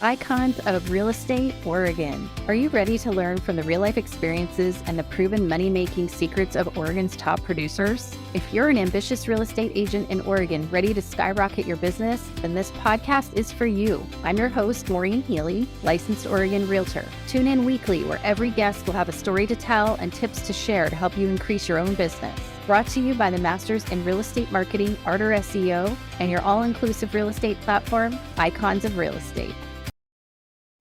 Icons of Real Estate, Oregon. Are you ready to learn from the real-life experiences and the proven money-making secrets of Oregon's top producers? If you're an ambitious real estate agent in Oregon ready to skyrocket your business, then this podcast is for you. I'm your host, Maureen Healy, licensed Oregon realtor. Tune in weekly where every guest will have a story to tell and tips to share to help you increase your own business. Brought to you by the Masters in Real Estate Marketing, Arter SEO, and your all-inclusive real estate platform, Icons of Real Estate.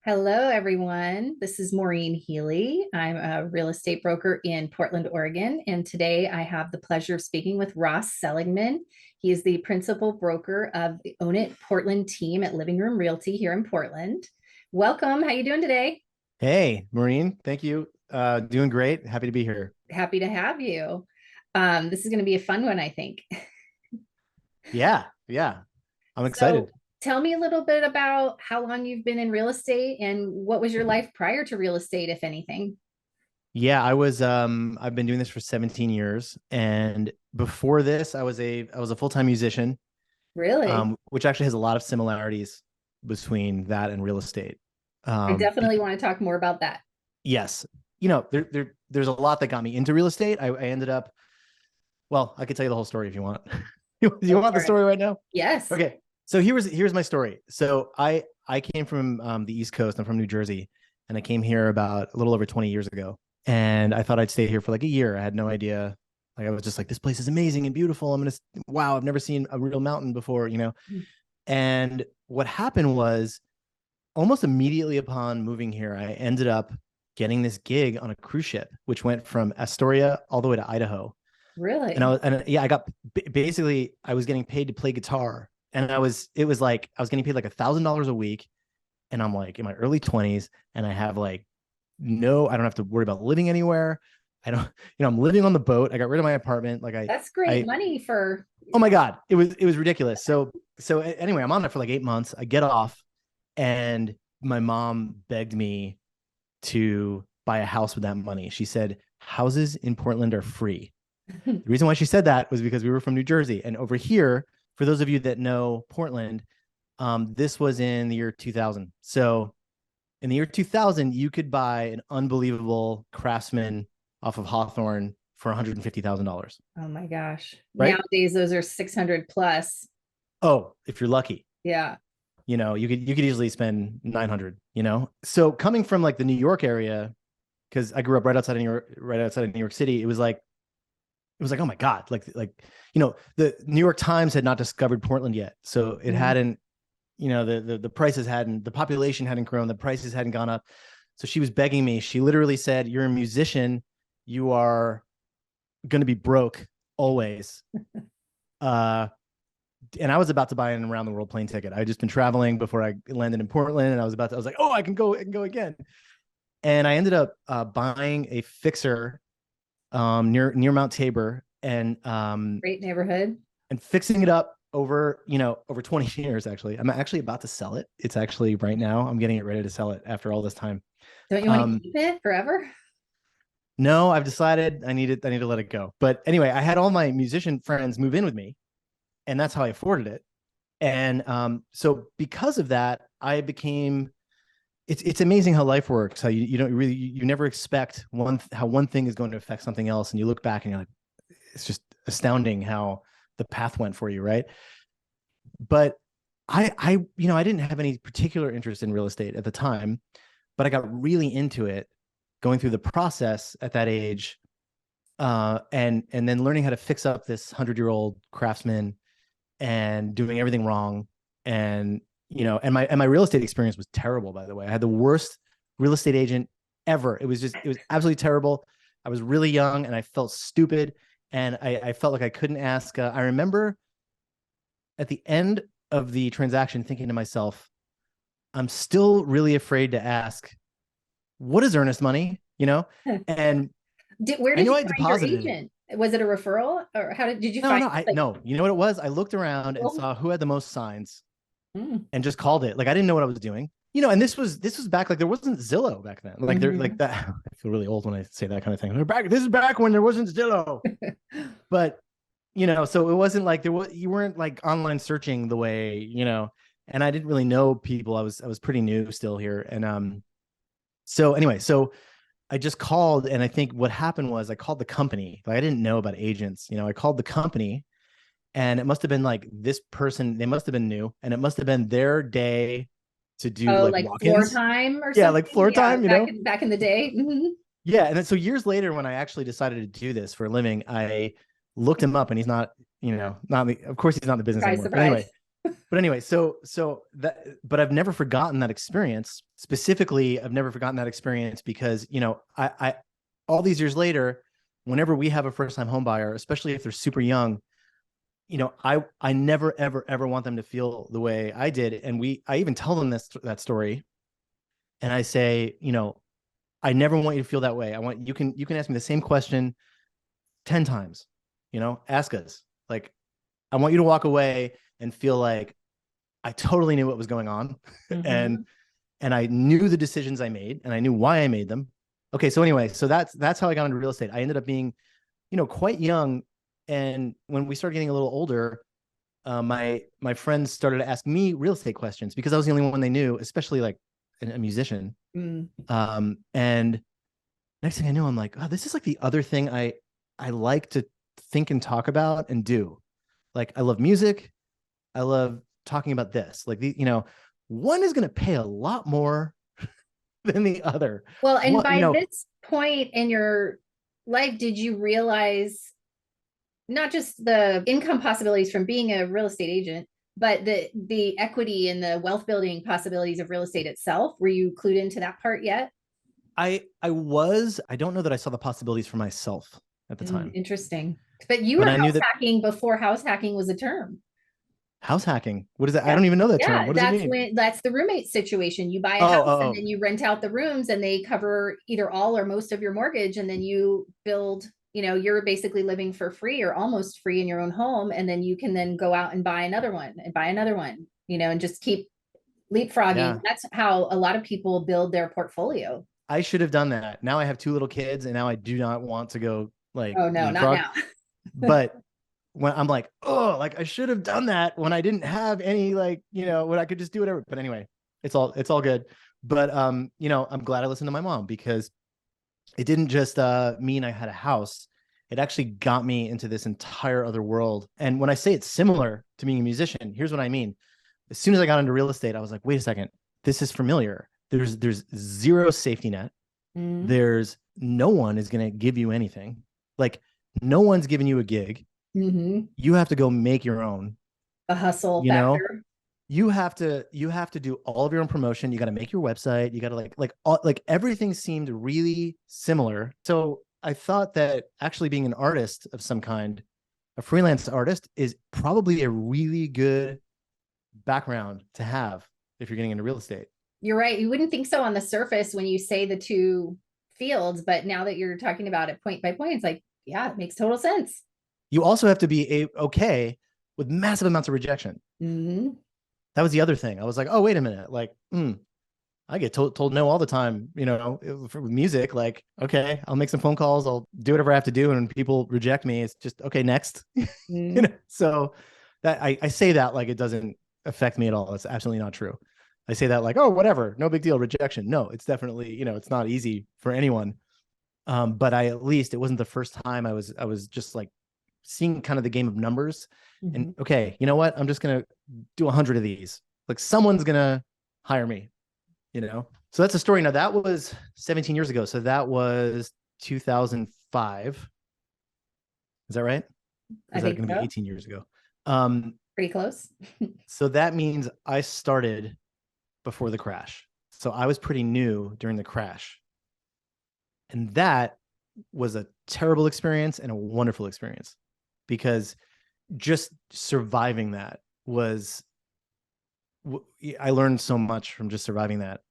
Hello, everyone. This is Maureen Healy. I'm a real estate broker in Portland, Oregon, and today I have the pleasure of speaking with Ross Seligman. He is the principal broker of the Own It Portland team at Living Room Realty here in Portland. Welcome. How you doing today? Hey, Maureen. Thank you. Doing great. Happy to be here. Happy to have you. This is going to be a fun one, I think. Yeah. I'm excited. So, tell me a little bit about how long you've been in real estate and what was your life prior to real estate, if anything? Yeah, I've been doing this for 17 years. And before this, I was a full-time musician. Really? Which actually has a lot of similarities between that and real estate. I definitely want to talk more about that. Yes. There's a lot that got me into real estate. I ended up, well, I could tell you the whole story if you want. You want the story right now? Yes. Okay. So here's my story. So I came from the East Coast. I'm from New Jersey, and I came here about a little over 20 years ago. And I thought I'd stay here for like a year. I had no idea. Like I was just like, this place is amazing and beautiful. Wow, I've never seen a real mountain before, And what happened was almost immediately upon moving here, I ended up getting this gig on a cruise ship, which went from Astoria all the way to Idaho. Really? And I was getting paid to play guitar. And it was like, I was getting paid like $1,000 a week. And I'm like in my early 20s, and I have I don't have to worry about living anywhere. I'm living on the boat. I got rid of my apartment. That's great money for. Oh my God. It was ridiculous. So anyway, I'm on there for like 8 months. I get off, and my mom begged me to buy a house with that money. She said, houses in Portland are free. The reason why she said that was because we were from New Jersey. And over here, for those of you that know Portland, this was in the year 2000. So in the year 2000, you could buy an unbelievable Craftsman off of Hawthorne for $150,000. Oh my gosh. Right? Nowadays, those are 600 plus. Oh, if you're lucky. Yeah. You could easily spend 900, So coming from like the New York area, because I grew up right outside of New York City, it was like, oh my God, the New York Times had not discovered Portland yet. So it hadn't, the prices hadn't, the population hadn't grown, the prices hadn't gone up. So she was begging me. She literally said, you're a musician. You are going to be broke always. And I was about to buy an around the world plane ticket. I had just been traveling before I landed in Portland, and I was like, oh, I can go again. And I ended up buying a fixer near Mount Tabor, and great neighborhood, and fixing it up over 20 years. Actually, I'm actually about to sell it. It's actually right now I'm getting it ready to sell it after all this time. Don't you want to keep it forever? No, I've decided I need to let it go. But anyway, I had all my musician friends move in with me, and that's how I afforded it. And so because of that, I became. It's amazing how life works. How you never expect how one thing is going to affect something else, and you look back and you're like, it's just astounding how the path went for you, right? But I didn't have any particular interest in real estate at the time, but I got really into it going through the process at that age, and then learning how to fix up this 100-year-old Craftsman and doing everything wrong. And my real estate experience was terrible, by the way. I had the worst real estate agent ever. It was absolutely terrible. I was really young and I felt stupid, and I felt like I couldn't ask. I remember at the end of the transaction thinking to myself, I'm still really afraid to ask, what is earnest money? And where did you find your agent? Was it a referral, or how did you find? No, you know what it was? I looked around and saw who had the most signs. And just called it. Like I didn't know what I was doing, and this was back, like there wasn't Zillow back then. Like there, like that. I feel really old when I say that kind of thing. This is back when there wasn't Zillow. But so it wasn't like you weren't like online searching the way, and I didn't really know people. I was pretty new still here. And so anyway, so I just called, and I think what happened was I called the company. Like, I didn't know about agents. I called the company, and it must have been like this person, they must have been new, and it must have been their day to do Oh, like like floor walk-ins. time or Yeah, something. like floor Yeah, time, back in the day. Yeah. And then so years later, when I actually decided to do this for a living, I looked him up, and he's not, of course he's not in the business Surprise, anymore. surprise. But anyway, so that, but I've never forgotten that experience. Specifically, I've never forgotten that experience because, I all these years later, whenever we have a first time home buyer, especially if they're super young, I never, ever, ever want them to feel the way I did. And I even tell them that story. And I say, I never want you to feel that way. You can ask me the same question 10 times, ask us. Like, I want you to walk away and feel like I totally knew what was going on. Mm-hmm. and I knew the decisions I made, and I knew why I made them. Okay. So anyway, so that's how I got into real estate. I ended up being, quite young. And when we started getting a little older, my friends started to ask me real estate questions because I was the only one they knew, especially like a musician. And next thing I knew, I'm like, oh, this is like the other thing I like to think and talk about and do. Like, I love music. I love talking about this. Like, one is going to pay a lot more than the other. Well, and What, by this point in your life, did you realize not just the income possibilities from being a real estate agent, but the equity and the wealth building possibilities of real estate itself? Were you clued into that part yet? I don't know that I saw the possibilities for myself at the time, Interesting. But you but were I knew house that. hacking before house hacking was a term. House hacking, what is that? I Yeah. don't even know that term. Yeah, What does it mean? that's the roommate situation. You buy a Oh, house and then you rent out the rooms and they cover either all or most of your mortgage. And then you build, you're basically living for free or almost free in your own home. And then you can then go out and buy another one and buy another one, and just keep leapfrogging. yeah. That's how a lot of people build their portfolio. I should have done that. Now I have 2 little kids, and now I do not want to go like Oh no, not leapfrog. now. But when I'm like, oh, like I should have done that when I didn't have any, like, when I could just do whatever. But anyway, it's all good. But I'm glad I listened to my mom, because it didn't just mean I had a house. It actually got me into this entire other world. And when I say it's similar to being a musician, here's what I mean. As soon as I got into real estate, I was like, wait a second, this is familiar. There's zero safety net. There's no one is going to give you anything. Like, no one's giving you a gig. You have to go make your own. The hustle factor. You have to do all of your own promotion. You got to make your website. You got to like everything seemed really similar. So I thought that actually being an artist of some kind, a freelance artist, is probably a really good background to have if you're getting into real estate. You're right. You wouldn't think so on the surface when you say the two fields, but now that you're talking about it point by point, it's like, yeah, it makes total sense. You also have to be okay with massive amounts of rejection. That was the other thing. I was like, oh, wait a minute. Like, I get told no all the time, for music. Like, okay, I'll make some phone calls. I'll do whatever I have to do. And when people reject me, it's just, okay, next. So that I say that like it doesn't affect me at all. It's absolutely not true. I say that like, oh, whatever, no big deal, rejection. No, it's definitely, it's not easy for anyone. But at least it wasn't the first time I was just like seeing kind of the game of numbers. And okay, you know what? I'm just going to do 100 of these. Like, someone's going to hire me, So that's a story. Now, that was 17 years ago. So that was 2005. Is that right? Is that going to be 18 years ago? Pretty close. So that means I started before the crash. So I was pretty new during the crash. And that was a terrible experience and a wonderful experience, because just surviving that I learned so much from just surviving that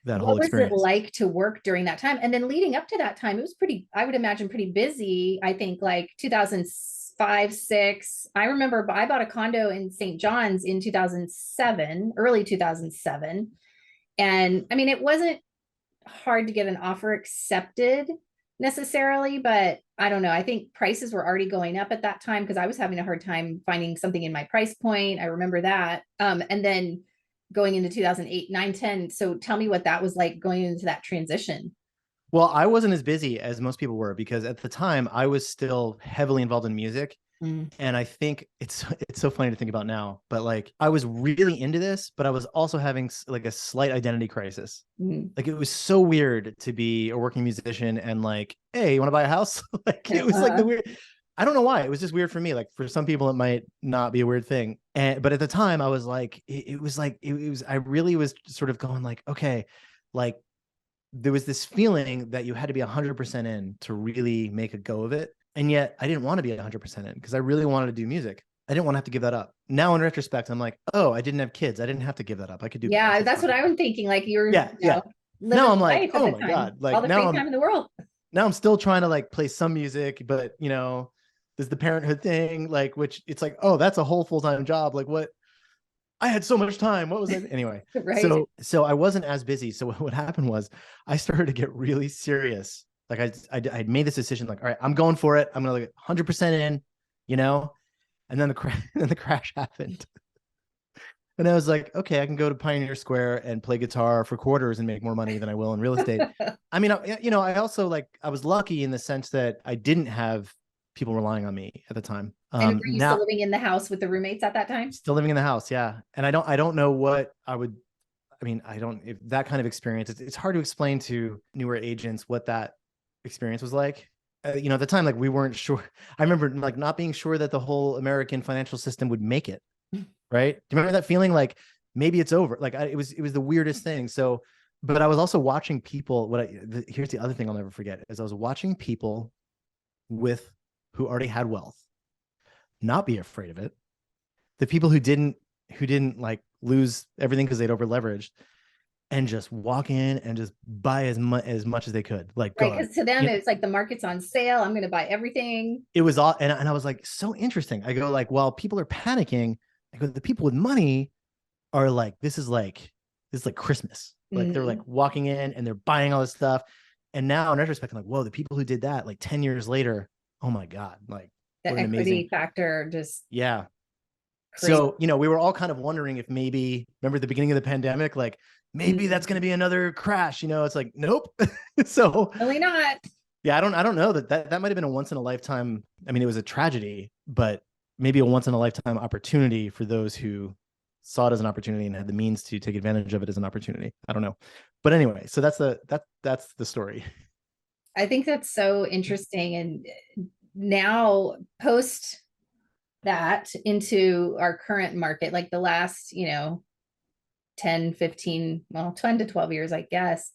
whole experience. What was it like to work during that time? And then leading up to that time, it was I would imagine pretty busy. I think like 2005, 6. I remember I bought a condo in St. John's in 2007, early 2007. And I mean, it wasn't hard to get an offer accepted necessarily, but I don't know. I think prices were already going up at that time because I was having a hard time finding something in my price point. I remember that. And then going into 2008, 9, 10. So tell me what that was like going into that transition. Well, I wasn't as busy as most people were because at the time I was still heavily involved in music. Mm. And I think it's so funny to think about now, but like I was really into this, but I was also having like a slight identity crisis. Mm. Like it was so weird to be a working musician and like, hey, you want to buy a house? Like it was like the weird. I don't know why. It was just weird for me. Like for some people, it might not be a weird thing. But at the time, I was like, it was like it was. I really was sort of going like, okay, like there was this feeling that you had to be 100% in to really make a go of it. And yet I didn't want to be 100% in because I really wanted to do music. I didn't want to have to give that up. Now in retrospect, I'm like, oh, I didn't have kids. I didn't have to give that up. I could do both. Yeah, that's what I was thinking. Like you're, Yeah, yeah. living Now I'm like, life at oh the my time, God. all Like the free time in the world. now I'm still trying to like play some music, but there's the parenthood thing, like, which it's like, oh, that's a whole full-time job. Like what? I had so much time. What was it? Anyway, Right. So I wasn't as busy. So what happened was I started to get really serious. Like I made this decision, like, all right, I'm going for it. I'm going to like 100% in, and then the crash happened. And I was like, okay, I can go to Pioneer Square and play guitar for quarters and make more money than I will in real estate. I mean, I also like, I was lucky in the sense that I didn't have people relying on me at the time. And were you Now still living in the house with the roommates at that time? still living in the house. Yeah. And I don't know what I would, I mean, I don't, if that kind of experience, it's hard to explain to newer agents what that experience was like. At the time, like we weren't sure. I remember like not being sure that the whole American financial system would make it. Right. Do you remember that feeling? Like maybe it's over. Like it was the weirdest thing. So, but I was also watching people. Here's the other thing I'll never forget is I was watching people who already had wealth not be afraid of it. The people who didn't like lose everything because they'd over leveraged and just walk in and just buy as much as they could. Like, right. Because to them, it's like the market's on sale. I'm going to buy everything. It was all, and I was like, so interesting. I go like, while people are panicking, I go, the people with money are like, this is like Christmas. Like they're like walking in and they're buying all this stuff. And now in retrospect, I'm like, whoa, the people who did that like 10 years later, oh my God, like the equity factor just yeah. crazy. So, we were all kind of wondering if maybe, remember the beginning of the pandemic, like maybe that's going to be another crash, it's like, nope. So really not. Yeah. I don't know that might've been a once in a lifetime. I mean, it was a tragedy, but maybe a once in a lifetime opportunity for those who saw it as an opportunity and had the means to take advantage of it as an opportunity. I don't know. But anyway, so that's the story. I think that's so interesting. And now post that into our current market, like the last, 10, 15, 10 to 12 years, I guess.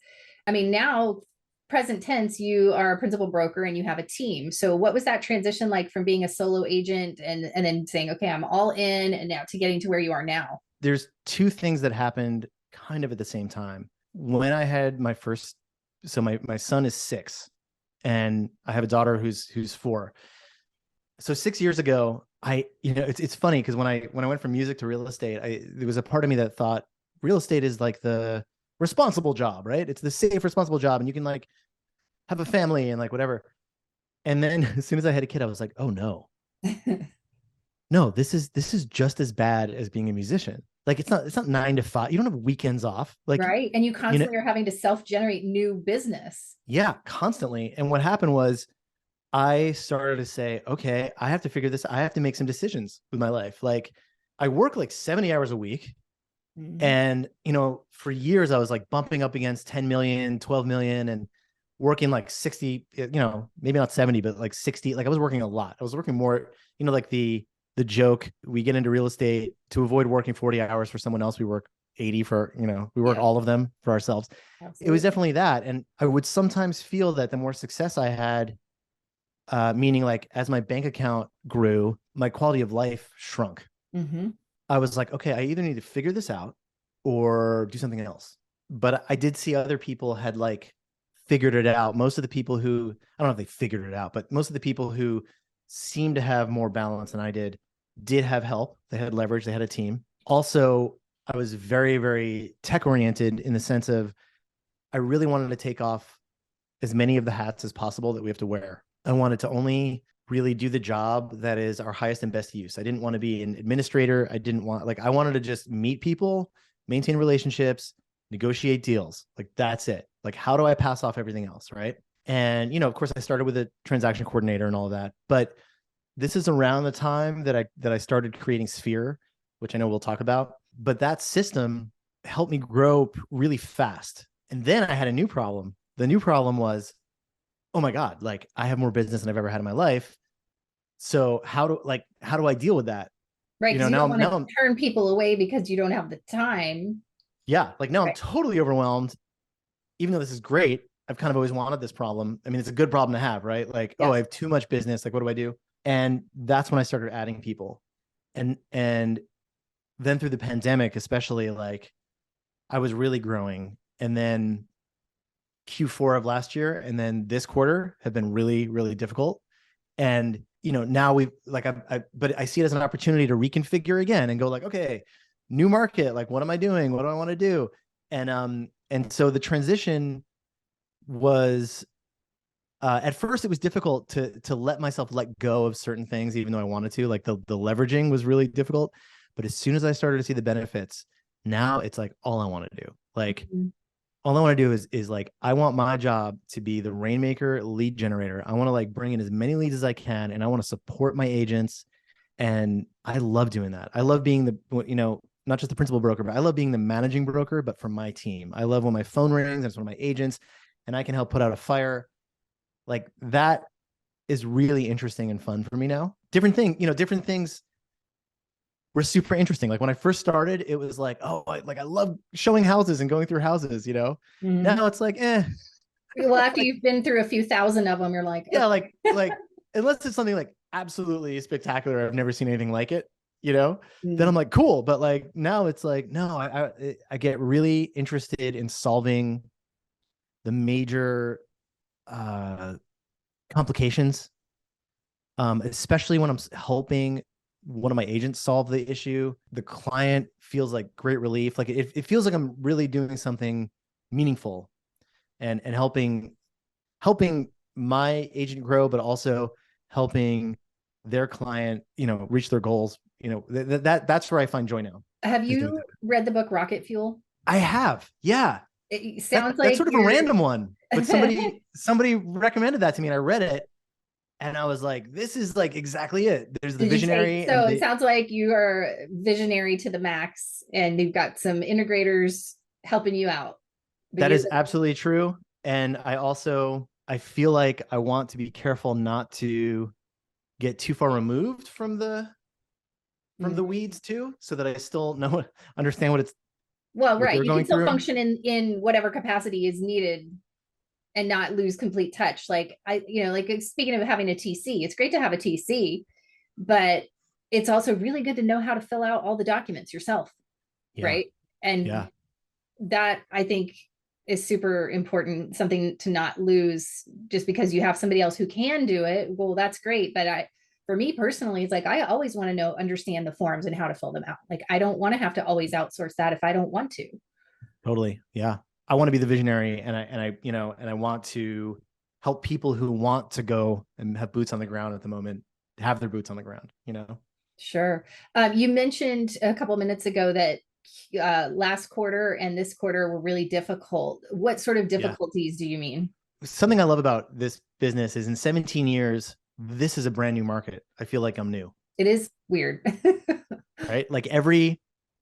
I mean, now present tense, you are a principal broker and you have a team. So what was that transition like from being a solo agent and then saying, okay, I'm all in, and now to getting to where you are now? There's two things that happened kind of at the same time. When I had my first, so my son is 6 and I have a daughter who's 4. So 6 years ago, it's funny because when I went from music to real estate, there was a part of me that thought real estate is like the responsible job, right? It's the safe, responsible job. And you can like have a family and like whatever. And then as soon as I had a kid, I was like, oh no, no, this is just as bad as being a musician. Like it's not 9 to 5. You don't have weekends off. Like, right. And you constantly are having to self-generate new business. Yeah, constantly. And what happened was I started to say, okay, I have to figure this. I have to make some decisions with my life. Like I work like 70 hours a week. And, for years I was like bumping up against 10 million, 12 million and working like 60, maybe not 70, but like 60. Like I was working a lot. I was working more, like the joke, we get into real estate to avoid working 40 hours for someone else. We work 80 for, we work all of them for ourselves. Absolutely. It was definitely that. And I would sometimes feel that the more success I had, meaning like as my bank account grew, my quality of life shrunk. I was like, okay, I either need to figure this out or do something else. But I did see other people had like figured it out. Most of the people who, I don't know if they figured it out, but most of the people who seemed to have more balance than I did have help. They had leverage. They had a team. Also, I was very, very tech oriented in the sense of I really wanted to take off as many of the hats as possible that we have to wear. I wanted to only really do the job that is our highest and best use. I didn't want to be an administrator. I wanted to just meet people, maintain relationships, negotiate deals. Like, that's it. Like, how do I pass off everything else? Right. And, of course I started with a transaction coordinator and all of that, but this is around the time that I started creating Sphere, which I know we'll talk about, but that system helped me grow really fast. And then I had a new problem. The new problem was, oh my God, like, I have more business than I've ever had in my life. So how do I deal with that? Right. Because you Now don't want I'm to turn people away because you don't have the time. yeah, like now I'm Right. totally overwhelmed, even though this is great. I've kind of always wanted this problem. I mean, it's a good problem to have, right? Like, oh, Yes. I have too much business. Like, what do I do? And that's when I started adding people. And then through the pandemic, especially, like, I was really growing. And then Q4 of last year and then this quarter have been really, really difficult. And, now we've like, but I see it as an opportunity to reconfigure again and go like, okay, new market. Like, what am I doing? What do I want to do? And so the transition was, at first it was difficult to let myself let go of certain things, even though I wanted to. Like, the leveraging was really difficult. But as soon as I started to see the benefits, now it's like all I want to do. Like, all I want to do is like, I want my job to be the rainmaker lead generator. I want to like bring in as many leads as I can, and I want to support my agents. And I love doing that. I love being not just the principal broker, but I love being the managing broker, but for my team. I love when my phone rings and it's one of my agents and I can help put out a fire. Like, that is really interesting and fun for me now. Different things were super interesting. Like, when I first started, it was like, oh, I love showing houses and going through houses, Now it's like, Well, after you've been through a few thousand of them, you're like, yeah, okay. like unless it's something like absolutely spectacular, I've never seen anything like it, then Mm. I'm like, cool. But like, now it's like, no, I get really interested in solving the major complications, especially when I'm helping one of my agents solve the issue. The client feels like great relief. Like, it feels like I'm really doing something meaningful and helping my agent grow, but also helping their client, reach their goals. That's where I find joy now. Have Is doing you that. read the book Rocket Fuel? I have, yeah. It That's sounds like sort of a you're random one, but somebody recommended that to me, and I read it, and I was like, this is like exactly it. There's the Did you take, visionary so and it the sounds like you are visionary to the max and you've got some integrators helping you out. But that you're is absolutely true. And I feel like I want to be careful not to get too far removed from the weeds too, so that I still understand well, what right. they're You can going still through. function in whatever capacity is needed and not lose complete touch. Like like speaking of having a TC, it's great to have a TC, but it's also really good to know how to fill out all the documents yourself. Yeah. Right. And Yeah. that, I think, is super important, something to not lose just because you have somebody else who can do it. Well, that's great. But for me personally, it's like, I always want to understand the forms and how to fill them out. Like, I don't want to have to always outsource that if I don't want to. Totally. Yeah. I want to be the visionary, and I want to help people who want to go and have boots on the ground at the moment, have their boots on the ground. Sure. You mentioned a couple of minutes ago that last quarter and this quarter were really difficult. What sort of Yeah. difficulties do you mean? Something I love about this business is in 17 years, this is a brand new market. I feel like I'm new, It is weird. right? Like, every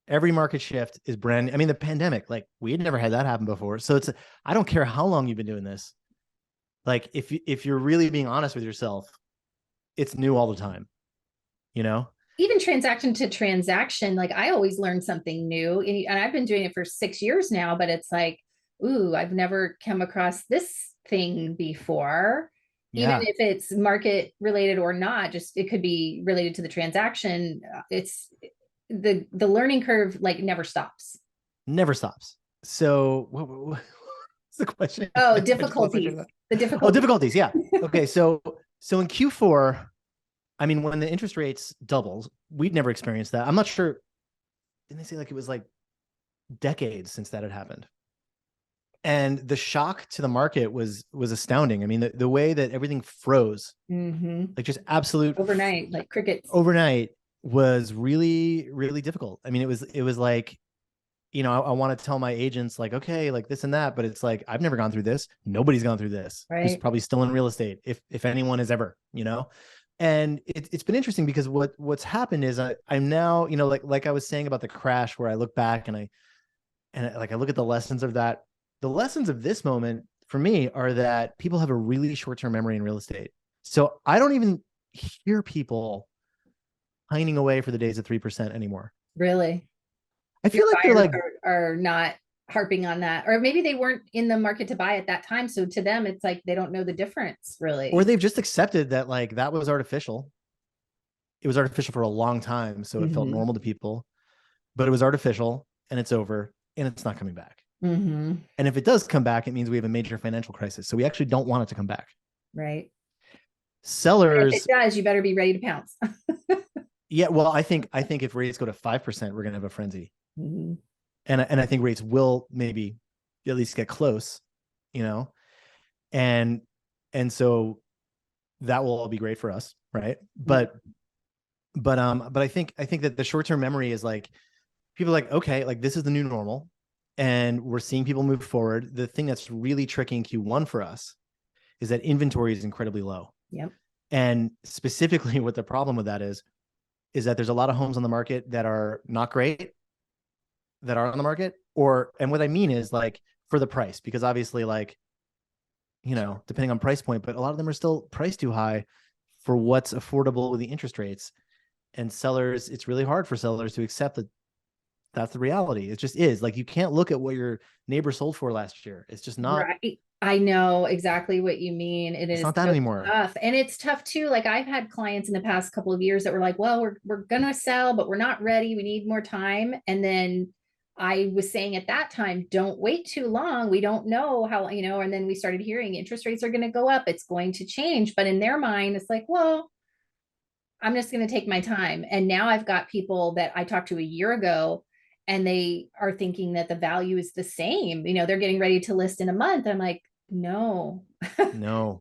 market shift is brand new. I mean, the pandemic, like, we had never had that happen before. So I don't care how long you've been doing this. Like, if you're really being honest with yourself, it's new all the time, you know? Even transaction to transaction, like, I always learn something new. And I've been doing it for 6 years now, but it's like, ooh, I've never come across this thing before. Even Yeah. if it's market related or not, just it could be related to the transaction. It's the learning curve, like, never stops. Never stops. So what's the question? Oh, I just lost my train difficulties. of thought. The Oh, difficulties. difficulties. Yeah. Okay. So in Q4, I mean, when the interest rates doubled, we'd never experienced that. I'm not sure. Didn't they say like it was like decades since that had happened? And the shock to the market was astounding. I mean, the way that everything froze, like just absolute overnight, like crickets. Overnight was really, really difficult. I mean, it was like, I want to tell my agents like, okay, like this and that, but it's like, I've never gone through this. Nobody's gone through this. Right. Who's probably still in real estate, if anyone has ever, and it's been interesting because what's happened is I'm now, like I was saying about the crash, where I look back and I look at the lessons of that. The lessons of this moment for me are that people have a really short-term memory in real estate. So I don't even hear people pining away for the days of 3% anymore. Really? I feel like they're like are not harping on that, or maybe they weren't in the market to buy at that time. So to them, it's like they don't know the difference really. Or they've just accepted that like that was artificial. It was artificial for a long time. So it felt normal to people, but it was artificial and it's over and it's not coming back. And if it does come back, it means we have a major financial crisis. So we actually don't want it to come back. Right. Sellers. If it does, you better be ready to pounce. Yeah. Well, I think if rates go to 5%, we're going to have a frenzy. And I think rates will maybe at least get close, and so that will all be great for us. Right. But I think that the short-term memory is like, people are like, okay, like this is the new normal. And we're seeing people move forward. The thing that's really tricky in Q1 for us is that inventory is incredibly low. Yep. And specifically what the problem with that is that there's a lot of homes on the market that are not great, that are on the market, and what I mean is like for the price, because obviously like, depending on price point, but a lot of them are still priced too high for what's affordable with the interest rates. And sellers, it's really hard for sellers to accept that that's the reality. It just is. Like, you can't look at what your neighbor sold for last year. It's just not. Right. I know exactly what you mean. It's not that anymore. Tough. And it's tough too. Like I've had clients in the past couple of years that were like, well, we're going to sell, but we're not ready. We need more time. And then I was saying at that time, don't wait too long. We don't know how, and then we started hearing interest rates are going to go up. It's going to change. But in their mind, it's like, well, I'm just going to take my time. And now I've got people that I talked to a year ago and they are thinking that the value is the same. They're getting ready to list in a month. I'm like, no,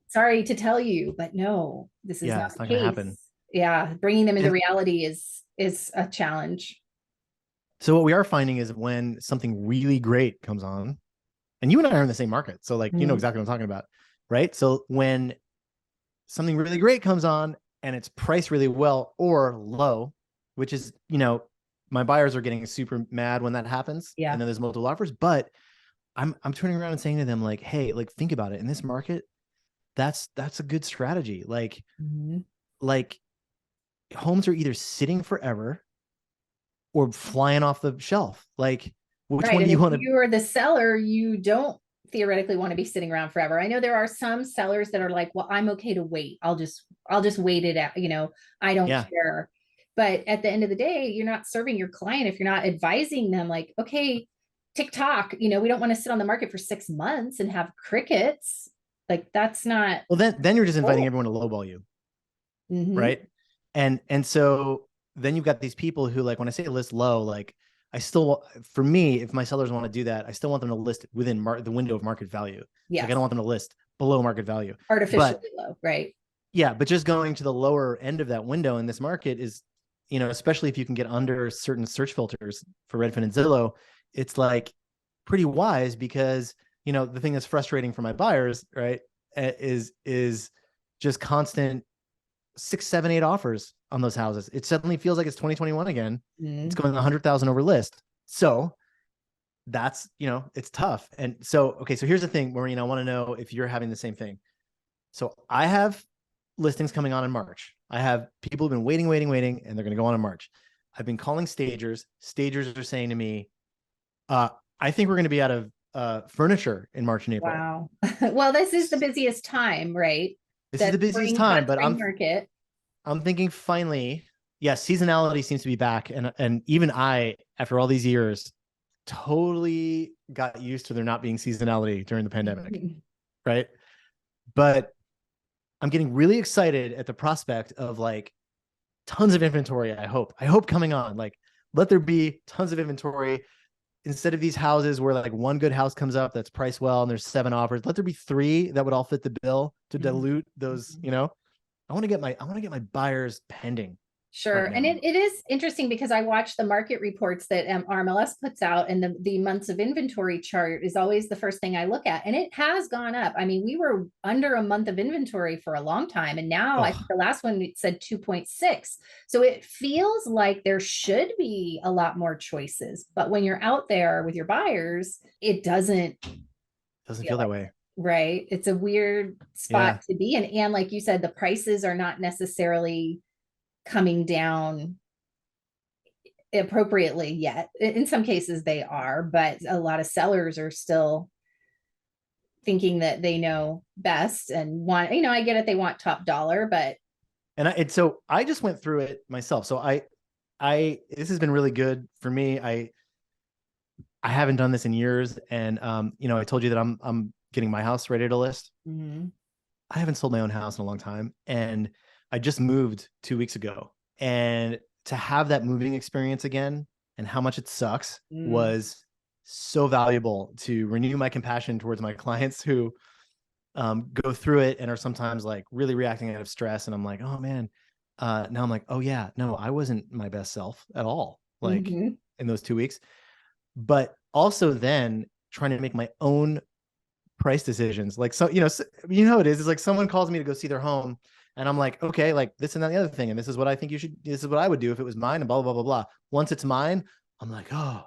sorry to tell you, but no, this is not the case. Gonna happen. Yeah. Bringing them into reality is a challenge. So what we are finding is when something really great comes on, and you and I are in the same market, so like, you know exactly what I'm talking about, right? So when something really great comes on and it's priced really well or low, which is, my buyers are getting super mad when that happens. Yeah. And then there's multiple offers, but I'm turning around and saying to them like, hey, like think about it. In this market, that's a good strategy. Like, like homes are either sitting forever or flying off the shelf. Like, which one do you want to? If you are the seller, you don't theoretically want to be sitting around forever. I know there are some sellers that are like, well, I'm okay to wait. I'll just wait it out. I don't care. But at the end of the day, you're not serving your client if you're not advising them like, okay, TikTok, we don't want to sit on the market for 6 months and have crickets. Like that's not. Well, then you're just inviting everyone to lowball you. Right. And so then you've got these people who, like, when I say list low, like for me, if my sellers want to do that, I still want them to list within the window of market value. Yeah. Like, I don't want them to list below market value. Artificially low. Right. Yeah. But just going to the lower end of that window in this market is, especially if you can get under certain search filters for Redfin and Zillow, it's like pretty wise, because, the thing that's frustrating for my buyers, right, is just constant 6, 7, 8 offers on those houses. It suddenly feels like it's 2021 again. It's going 100,000 over list. So that's, it's tough. And so, okay, so here's the thing where, I want to know if you're having the same thing. So I have listings coming on in March. I have people who've been waiting, and they're going to go on in March. I've been calling stagers. Stagers are saying to me, I think we're going to be out of furniture in March and April. Wow. Well, this is the busiest time, right? This is the busiest time, but I'm thinking finally, seasonality seems to be back. And even I, after all these years, totally got used to there not being seasonality during the pandemic. Right. But I'm getting really excited at the prospect of like tons of inventory. I hope coming on, like, let there be tons of inventory. instead of these houses where like one good house comes up that's priced well and there's 7 offers, let there be 3 that would all fit the bill to dilute those, I want to get my buyers pending. Sure. Right And now. it is interesting because I watch the market reports that RMLS puts out, and the months of inventory chart is always the first thing I look at. And it has gone up. I mean, we were under a month of inventory for a long time. And now I think the last one it said 2.6. So it feels like there should be a lot more choices. But when you're out there with your buyers, it doesn't feel that way. Right. It's a weird spot to be in. And like you said, the prices are not necessarily coming down appropriately yet. In some cases they are, but a lot of sellers are still thinking that they know best and want, I get it, they want top dollar, but so I just went through it myself. So I this has been really good for me. I haven't done this in years, and I told you that I'm getting my house ready to list. I haven't sold my own house in a long time, and I just moved 2 weeks ago, and to have that moving experience again and how much it sucks was so valuable to renew my compassion towards my clients who go through it and are sometimes like really reacting out of stress. And I'm like, oh man, now I'm like, oh yeah, no, I wasn't my best self at all. Like in those 2 weeks, but also then trying to make my own price decisions. Like, so, how it is. It's like someone calls me to go see their home, and I'm like, okay, like this and that, the other thing. And this is what I think this is what I would do if it was mine, and blah, blah, blah, blah, blah. Once it's mine, I'm like, oh,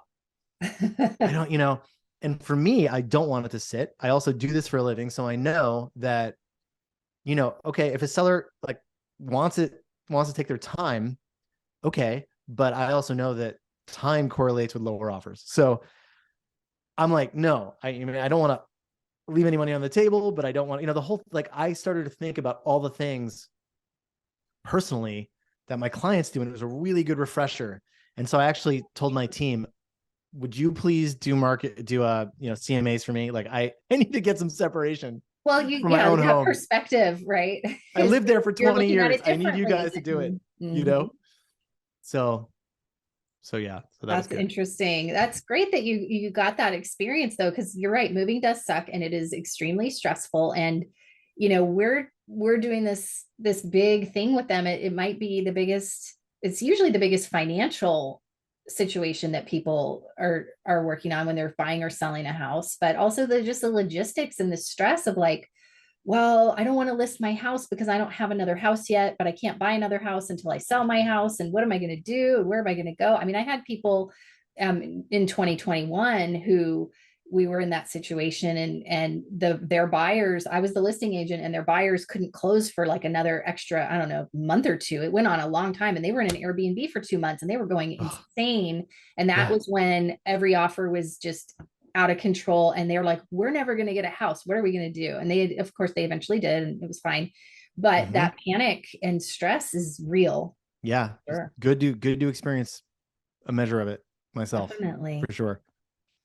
I don't, and for me, I don't want it to sit. I also do this for a living. So I know that, okay, if a seller like wants to take their time, okay. But I also know that time correlates with lower offers. So I'm like, no, I don't want to leave any money on the table, but I don't want, the whole, like, I started to think about all the things personally that my clients do. And it was a really good refresher. And so I actually told my team, would you please do CMAs for me? Like I need to get some separation. Well, from my own home. Perspective, right? I lived there for 20 years. I need you guys to do it, So yeah, so that's interesting. That's great that you got that experience though, because you're right, moving does suck and it is extremely stressful. And we're doing this big thing with them. It might be the biggest. It's usually the biggest financial situation that people are working on when they're buying or selling a house, but also the logistics and the stress of like, well, I don't want to list my house because I don't have another house yet, but I can't buy another house until I sell my house. And what am I going to do? Where am I going to go? I mean, I had people in 2021 who we were in that situation, and their buyers, I was the listing agent, and their buyers couldn't close for like another extra, I don't know, month or two. It went on a long time, and they were in an Airbnb for 2 months and they were going insane. And that was when every offer was just out of control. And they were like, we're never going to get a house. What are we going to do? And they, of course, they eventually did, and it was fine. But that panic and stress is real. Yeah. Sure. Good to experience a measure of it myself. Definitely. For sure.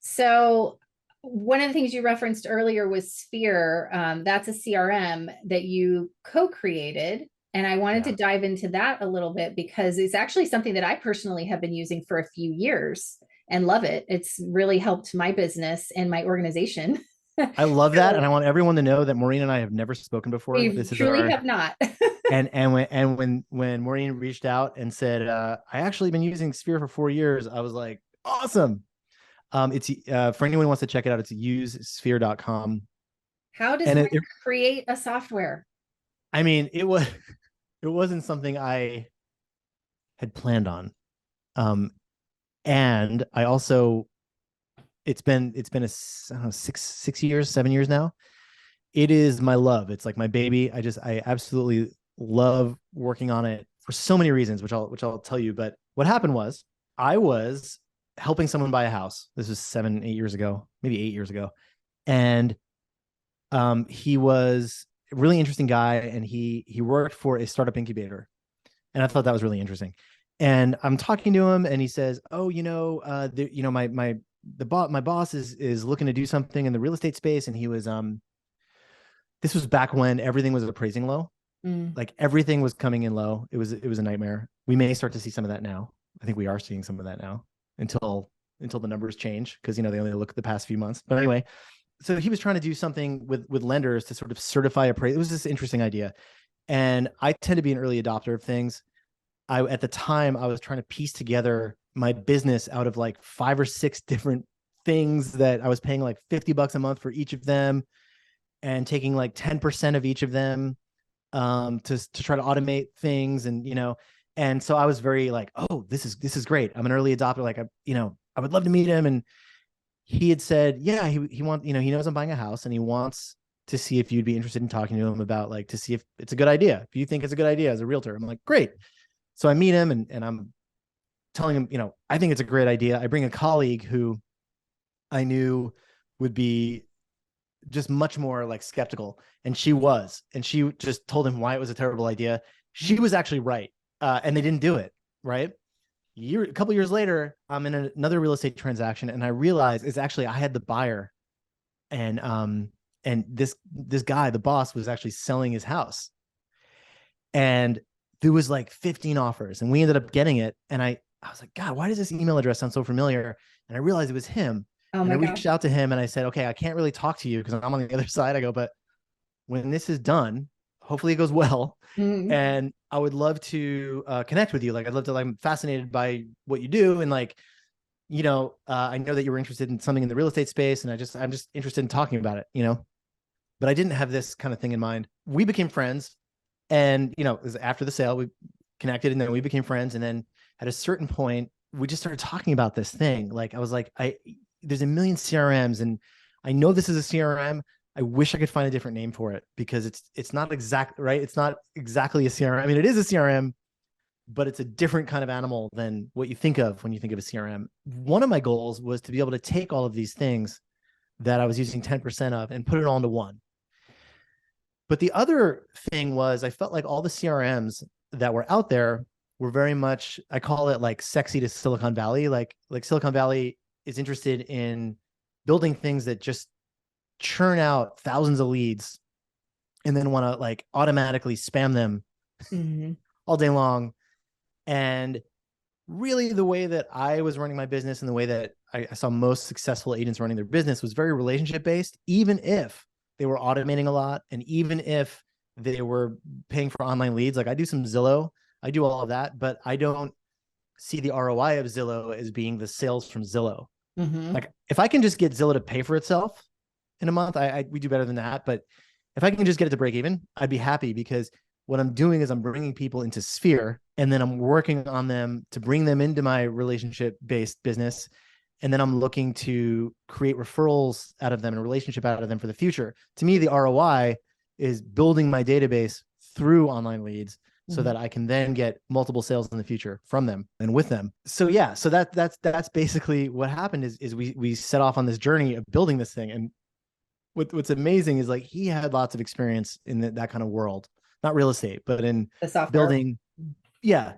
So one of the things you referenced earlier was Sphere. That's a CRM that you co-created. And I wanted to dive into that a little bit because it's actually something that I personally have been using for a few years and love it. It's really helped my business and my organization. I love that. And I want everyone to know that Maureen and I have never spoken before. We truly have not. and when Maureen reached out and said, I actually been using Sphere for 4 years, I was like, awesome. It's for anyone who wants to check it out, it's usesphere.com. How does it create a software? I mean, it wasn't something I had planned on. And I also, it's been I don't know, 6 years, 7 years now. It is my love. It's like my baby. I absolutely love working on it for so many reasons, which I'll tell you. But what happened was I was helping someone buy a house. This was 7, 8 years ago, maybe 8 years ago. And he was a really interesting guy, and he worked for a startup incubator. And I thought that was really interesting. And I'm talking to him, and he says, "Oh, my boss is looking to do something in the real estate space." And he was this was back when everything was appraising low. Like everything was coming in low. It was a nightmare. We may start to see some of that now. I think we are seeing some of that now until until the numbers change, because they only look at the past few months. But anyway, so he was trying to do something with lenders to sort of certify appraisal. It was this interesting idea. And I tend to be an early adopter of things. At the time, I was trying to piece together my business out of like 5 or 6 different things that I was paying like $50 a month for each of them, and taking like 10% of each of them to try to automate things. And so I was very like, oh, this is great. I'm an early adopter. Like, I would love to meet him. And he had said, yeah, he wants, he knows I'm buying a house, and he wants to see if you'd be interested in talking to him about, like, to see if it's a good idea. If you think it's a good idea as a realtor. I'm like, great. So I meet him, and I'm telling him, I think it's a great idea. I bring a colleague who I knew would be just much more like skeptical. And she just told him why it was a terrible idea. She was actually right. And they didn't do it. Right. A couple years later, I'm in another real estate transaction, and I realized it's actually, I had the buyer, and this guy, the boss, was actually selling his house, and there was like 15 offers, and we ended up getting it. And I was like, God, why does this email address sound so familiar? And I realized it was him. And I reached out to him, and I said, okay, I can't really talk to you because I'm on the other side. I go, but when this is done, hopefully it goes well. Mm-hmm. And I would love to connect with you. Like, I'm fascinated by what you do. And like, I know that you were interested in something in the real estate space, and I'm just interested in talking about it, but I didn't have this kind of thing in mind. We became friends, and, it was after the sale, we connected, and then we became friends. And then at a certain point, we just started talking about this thing. Like, I was like, there's a million CRMs, and I know this is a CRM. I wish I could find a different name for it, because it's not exact, right? It's not exactly a CRM. I mean, it is a CRM, but it's a different kind of animal than what you think of when you think of a CRM. One of my goals was to be able to take all of these things that I was using 10% of and put it all into one. But the other thing was, I felt like all the CRMs that were out there were very much, I call it like sexy to Silicon Valley. Like Silicon Valley is interested in building things that just churn out thousands of leads, and then want to like automatically spam them all day long. And really, the way that I was running my business, and the way that I saw most successful agents running their business, was very relationship based. Even if they were automating a lot, and even if they were paying for online leads, like I do some Zillow, I do all of that, but I don't see the ROI of Zillow as being the sales from Zillow. Mm-hmm. Like, if I can just get Zillow to pay for itself in a month, we do better than that. But if I can just get it to break even, I'd be happy, because what I'm doing is I'm bringing people into Sphere, and then I'm working on them to bring them into my relationship-based business. And then I'm looking to create referrals out of them and relationship out of them for the future. To me, the ROI is building my database through online leads, so that I can then get multiple sales in the future from them and with them. So yeah, so that's basically what happened. Is we set off on this journey of building this thing. And what's amazing is, like, he had lots of experience in that kind of world, not real estate, but in the software building. Yeah.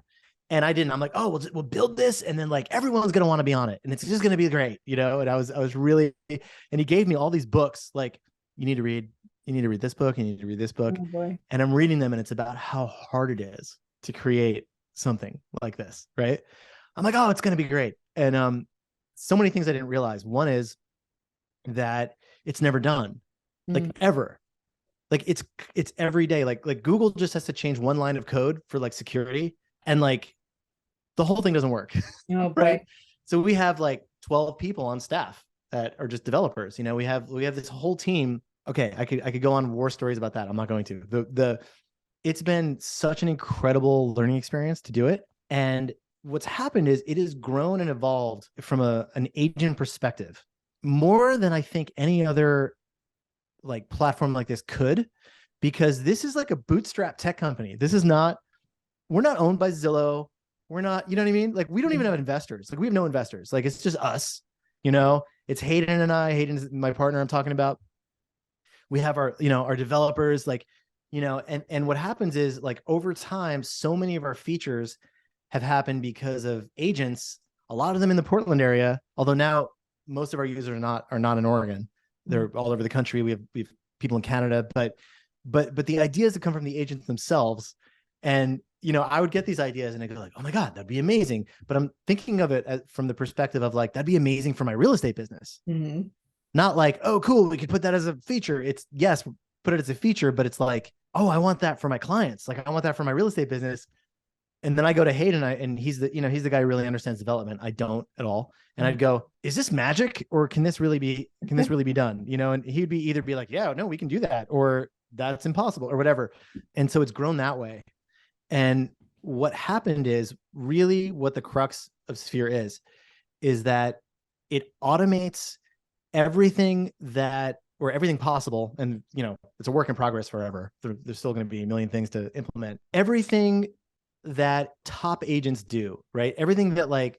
And I didn't. I'm like, oh, we'll build this, and then like everyone's gonna want to be on it, and it's just gonna be great, And I was really, and he gave me all these books, like, you need to read this book, you need to read this book. Oh, boy. And I'm reading them, and it's about how hard it is to create something like this, right? I'm like, oh, it's gonna be great. And so many things I didn't realize. One is that it's never done, like ever. Like it's every day. Like Google just has to change one line of code for like security, and like the whole thing doesn't work. Oh, boy. Right? So we have like 12 people on staff that are just developers. We have this whole team. Okay, I could go on war stories about that. I'm not going to. It's been such an incredible learning experience to do it. And what's happened is it has grown and evolved from an agent perspective more than I think any other like platform like this could, because this is like a bootstrap tech company. We're not owned by Zillow. We're not, you know what I mean? Like, we don't even have investors. Like, we have no investors. Like, it's just us, it's Hayden and I. Hayden's my partner I'm talking about. We have our developers, like, and what happens is, like, over time, so many of our features have happened because of agents, a lot of them in the Portland area, although now most of our users are not in Oregon. They're all over the country. We have people in Canada, but the ideas that come from the agents themselves And, I would get these ideas and I go like, oh my God, that'd be amazing. But I'm thinking of it from the perspective of like, that'd be amazing for my real estate business. Mm-hmm. Not like, oh, cool, we could put that as a feature. It's yes, put it as a feature, but it's like, oh, I want that for my clients. Like I want that for my real estate business. And then I go to Hayden and he's the guy who really understands development. I don't at all. And I'd go, is this magic or can this really be done? And he'd either be like, yeah, no, we can do that, or that's impossible or whatever. And so it's grown that way. And what happened is really what the crux of Sphere is that it automates everything everything possible. And, it's a work in progress forever. There's still going to be a million things to implement. Everything that top agents do, right? Everything that like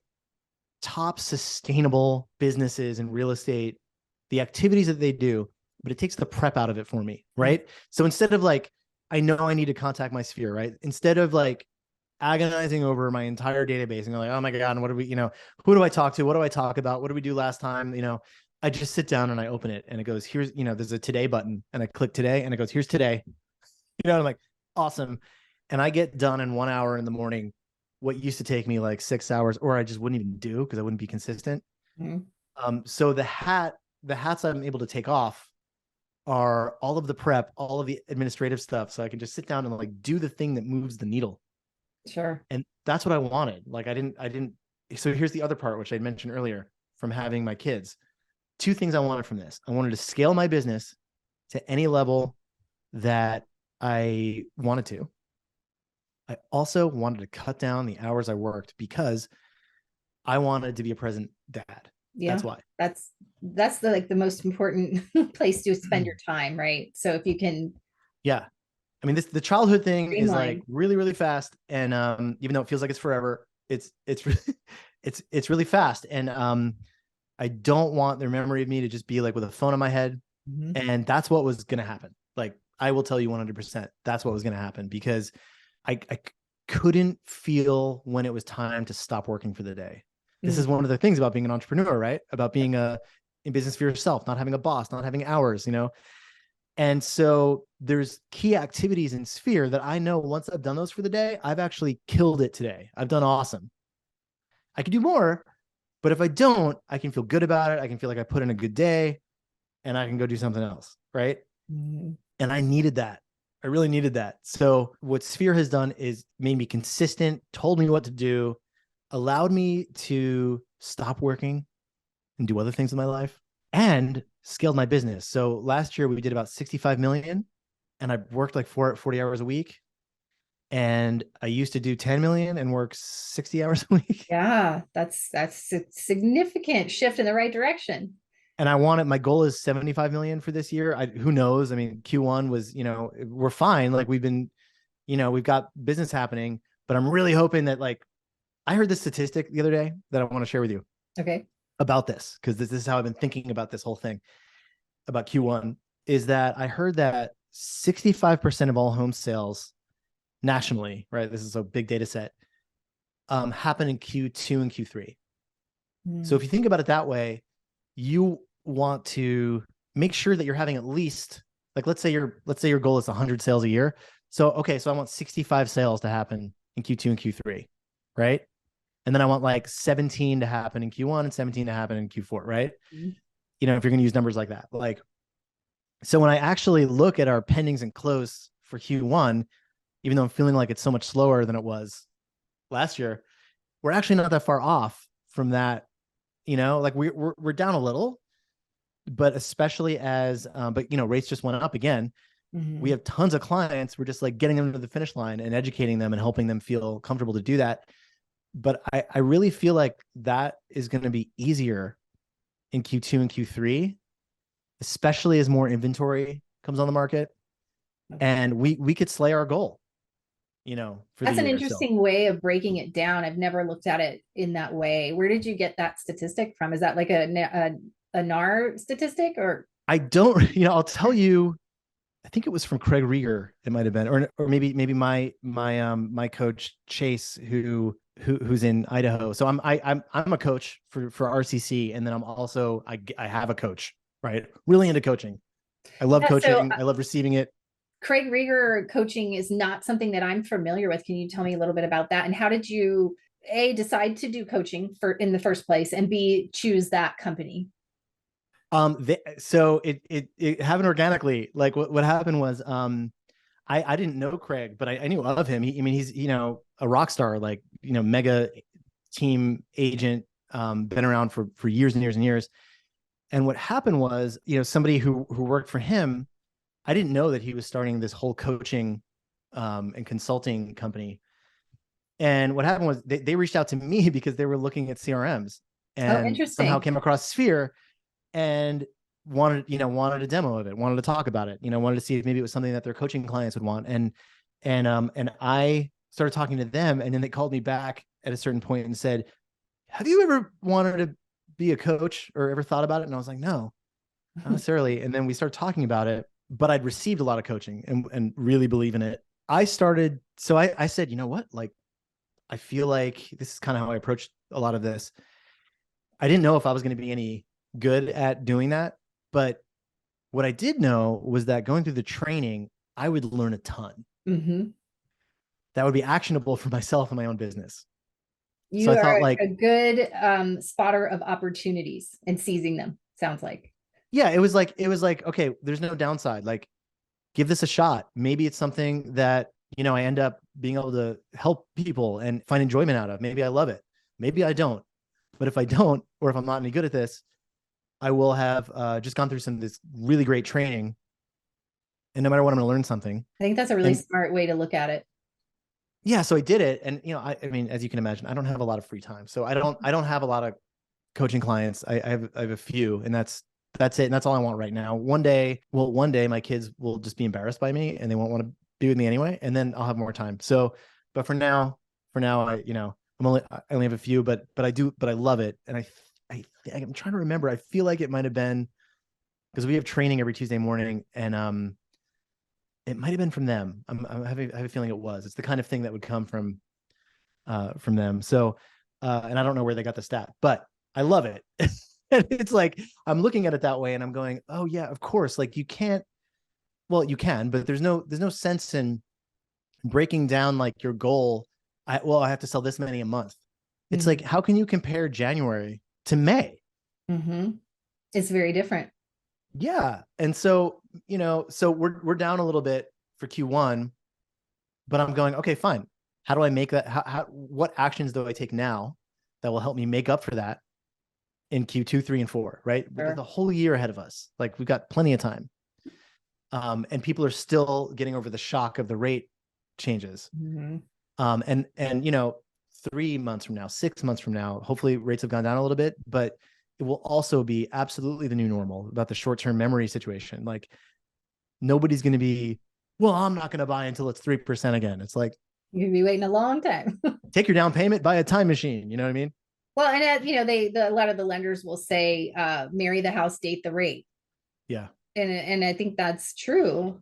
top sustainable businesses in real estate, the activities that they do, but it takes the prep out of it for me, right? So instead of like, I know I need to contact my Sphere, right? Instead of like agonizing over my entire database and going like, oh my God, and what do we, who do I talk to? What do I talk about? What did we do last time? I just sit down and I open it and it goes, here's, there's a today button and I click today and it goes, here's today. I'm like, awesome. And I get done in 1 hour in the morning, what used to take me like 6 hours, or I just wouldn't even do because I wouldn't be consistent. Mm-hmm. So the hats I'm able to take off are all of the prep, all of the administrative stuff. So I can just sit down and like do the thing that moves the needle. Sure. And that's what I wanted. Like I didn't. So here's the other part, which I mentioned earlier from having my kids. 2 things I wanted from this. I wanted to scale my business to any level that I wanted to. I also wanted to cut down the hours I worked because I wanted to be a present dad. Yeah, that's why. That's the most important place to spend your time, right? So if you can. Yeah. I mean, the childhood thing is like really, really fast. And even though it feels like it's forever, it's really fast. And I don't want their memory of me to just be like with a phone on my head. Mm-hmm. And that's what was going to happen. Like, I will tell you 100%, that's what was going to happen, because I couldn't feel when it was time to stop working for the day. This is one of the things about being an entrepreneur, right? About being in business for yourself, not having a boss, not having hours, And so there's key activities in Sphere that I know once I've done those for the day, I've actually killed it today. I've done awesome. I could do more, but if I don't, I can feel good about it. I can feel like I put in a good day and I can go do something else, right? Mm-hmm. And I needed that. I really needed that. So what Sphere has done is made me consistent, told me what to do, allowed me to stop working and do other things in my life, and scaled my business. So last year we did about 65 million and I worked like 40 hours a week. And I used to do 10 million and work 60 hours a week. Yeah, that's a significant shift in the right direction. And my goal is 75 million for this year. Who knows? I mean, Q1 was, we're fine. Like we've got business happening, but I'm really hoping that, like, I heard this statistic the other day that I want to share with you. Okay. About this, because this is how I've been thinking about this whole thing about Q1, is that I heard that 65% of all home sales nationally, right? This is a big data set, happen in Q2 and Q3. So if you think about it that way, you want to make sure that you're having at least, like, let's say your goal is 100 sales a year. So, okay, so I want 65 sales to happen in Q2 and Q3, right? And then I want like 17 to happen in Q1 and 17 to happen in Q4, right? Mm-hmm. If you're going to use numbers like that. Like, so when I actually look at our pendings and close for Q1, even though I'm feeling like it's so much slower than it was last year, we're actually not that far off from that. Like we're down a little, but especially as, rates just went up again. Mm-hmm. We have tons of clients. We're just like getting them to the finish line and educating them and helping them feel comfortable to do that. But I really feel like that is going to be easier in Q2 and Q3, especially as more inventory comes on the market. Okay. And we could slay our goal, for that's the an year, interesting way of breaking it down. I've never looked at it in that way. Where did you get that statistic from? Is that like a NAR statistic, or? I don't, I'll tell you, I think it was from Craig Rieger. It might've been, or maybe my coach Chase, who's in Idaho. So I'm a coach for RCC. And then I'm also, I have a coach, right? Really into coaching. I love coaching. I love receiving it. Craig Rieger coaching is not something that I'm familiar with. Can you tell me a little bit about that? And how did you A, decide to do coaching in the first place, and B, choose that company? So it happened organically. Like what happened was, I didn't know Craig, but I knew of him. I mean, he's, a rock star, like, mega team agent, been around for years and years and years. And what happened was, somebody who worked for him, I didn't know that he was starting this whole coaching, and consulting company. And what happened was they reached out to me because they were looking at CRMs and somehow came across Sphere and wanted a demo of it, wanted to talk about it, wanted to see if maybe it was something that their coaching clients would want. And I started talking to them, and then they called me back at a certain point and said, have you ever wanted to be a coach or ever thought about it? And I was like, no, not necessarily. And then we started talking about it, but I'd received a lot of coaching and really believe in it. I said, you know what? Like, I feel like this is kind of how I approached a lot of this. I didn't know if I was going to be any good at doing that, but what I did know was that going through the training, I would learn a ton. Mm-hmm. That would be actionable for myself and my own business. You so I are thought, like, a good spotter of opportunities and seizing them, sounds like. Yeah, it was like, okay, there's no downside. Like, give this a shot. Maybe it's something that, I end up being able to help people and find enjoyment out of. Maybe I love it. Maybe I don't. But if I don't, or if I'm not any good at this, I will have just gone through some of this really great training. And no matter what, I'm going to learn something. I think that's a really smart way to look at it. Yeah. So I did it. And, I mean, as you can imagine, I don't have a lot of free time. So I don't have a lot of coaching clients. I have a few, and that's it. And that's all I want right now. One day my kids will just be embarrassed by me and they won't want to be with me anyway. And then I'll have more time. So, but for now, I only have a few, but I love it. And I'm trying to remember. I feel like it might've been because we have training every Tuesday morning, and, it might've been from them. I have a feeling it was. It's the kind of thing that would come from them. So, and I don't know where they got the stat, but I love it. And it's like, I'm looking at it that way and I'm going, oh yeah, of course. Like you can, but there's no sense in breaking down like your goal. I have to sell this many a month. It's Mm-hmm. like, how can you compare January to May? Mm-hmm. It's very different. Yeah. And so, so we're down a little bit for Q1, but I'm going, okay, fine. How do I make that? What actions do I take now that will help me make up for that in Q2, 3, and 4, right? Sure. With the whole year ahead of us. Like we've got plenty of time. And people are still getting over the shock of the rate changes. Mm-hmm. And 3 months from now, 6 months from now, hopefully rates have gone down a little bit, but it will also be absolutely the new normal about the short-term memory situation. Like nobody's going to be, well, I'm not going to buy until it's 3% again. It's like, you could be waiting a long time. take your down payment, buy a time machine. You know what I mean? Well, and a lot of the lenders will say, marry the house, date the rate. Yeah. And I think that's true.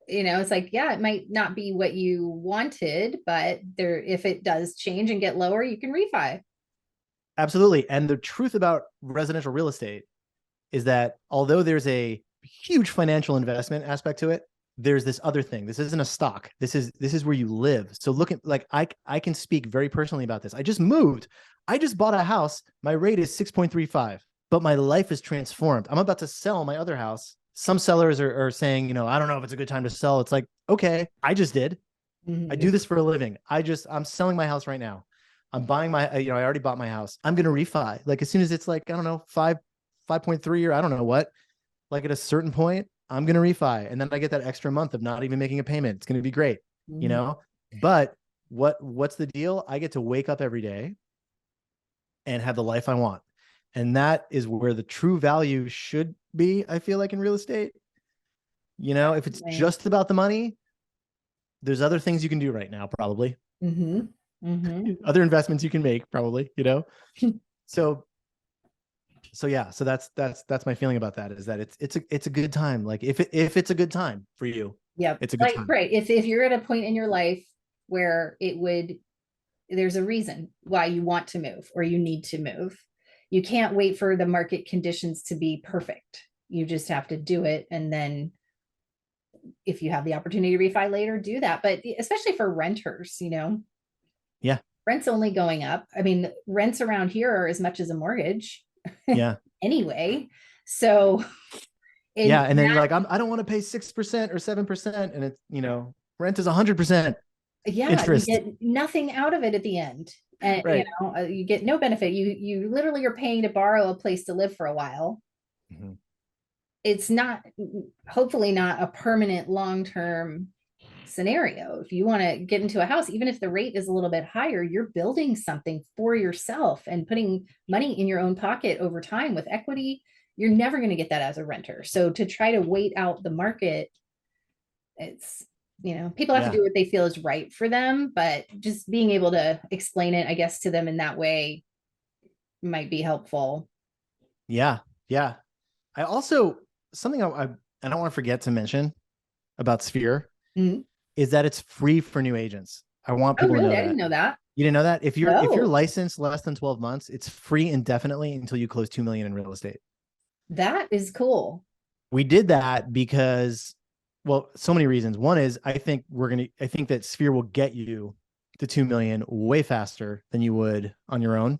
It's like, yeah, it might not be what you wanted, but if it does change and get lower, you can refi. Absolutely. And the truth about residential real estate is that although there's a huge financial investment aspect to it, there's this other thing. This isn't a stock. This is where you live. So look at, like, I can speak very personally about this. I just moved. I just bought a house. My rate is 6.35, but my life is transformed. I'm about to sell my other house. Some sellers are saying, I don't know if it's a good time to sell. It's like, okay, I just did. Mm-hmm. I do this for a living. I'm selling my house right now. I'm buying I already bought my house. I'm going to refi. Like as soon as it's like, I don't know, 5.3 or I don't know what, like at a certain point, I'm going to refi. And then I get that extra month of not even making a payment. It's going to be great, Mm-hmm. but what's the deal? I get to wake up every day and have the life I want. And that is where the true value should be. I feel like in real estate, if it's just about the money, there's other things you can do right now, probably. Mm-hmm. Mm-hmm. Other investments you can make, probably, So yeah, so that's my feeling about that, is that it's a good time. Like if it's a good time for you, Yep. it's a good time. Right. If you're at a point in your life where there's a reason why you want to move or you need to move. You can't wait for the market conditions to be perfect. You just have to do it and then if you have the opportunity to refi later, do that. But especially for renters, Yeah. rent's only going up. I mean, rents around here are as much as a mortgage Yeah. anyway. So Yeah. And then you're like, I don't want to pay 6% or 7%. And it's, rent is 100% interest. you get nothing out of it at the end. And Right. you get no benefit. You literally are paying to borrow a place to live for a while. Mm-hmm. It's not, hopefully not a permanent long-term scenario. If you want to get into a house, even if the rate is a little bit higher, you're building something for yourself and putting money in your own pocket over time with equity. You're never going to get that as a renter. So to try to wait out the market, it's, people have to do what they feel is right for them, but just being able to explain it, I guess, to them in that way might be helpful. Yeah. Yeah. I also, something I don't want to forget to mention about Sphere is that it's free for new agents. I want people to know that. I didn't know that. You didn't know that? If you're licensed less than 12 months, it's free indefinitely until you close 2 million in real estate. That is cool. We did that because, well, so many reasons. One is I think that Sphere will get you to 2 million way faster than you would on your own.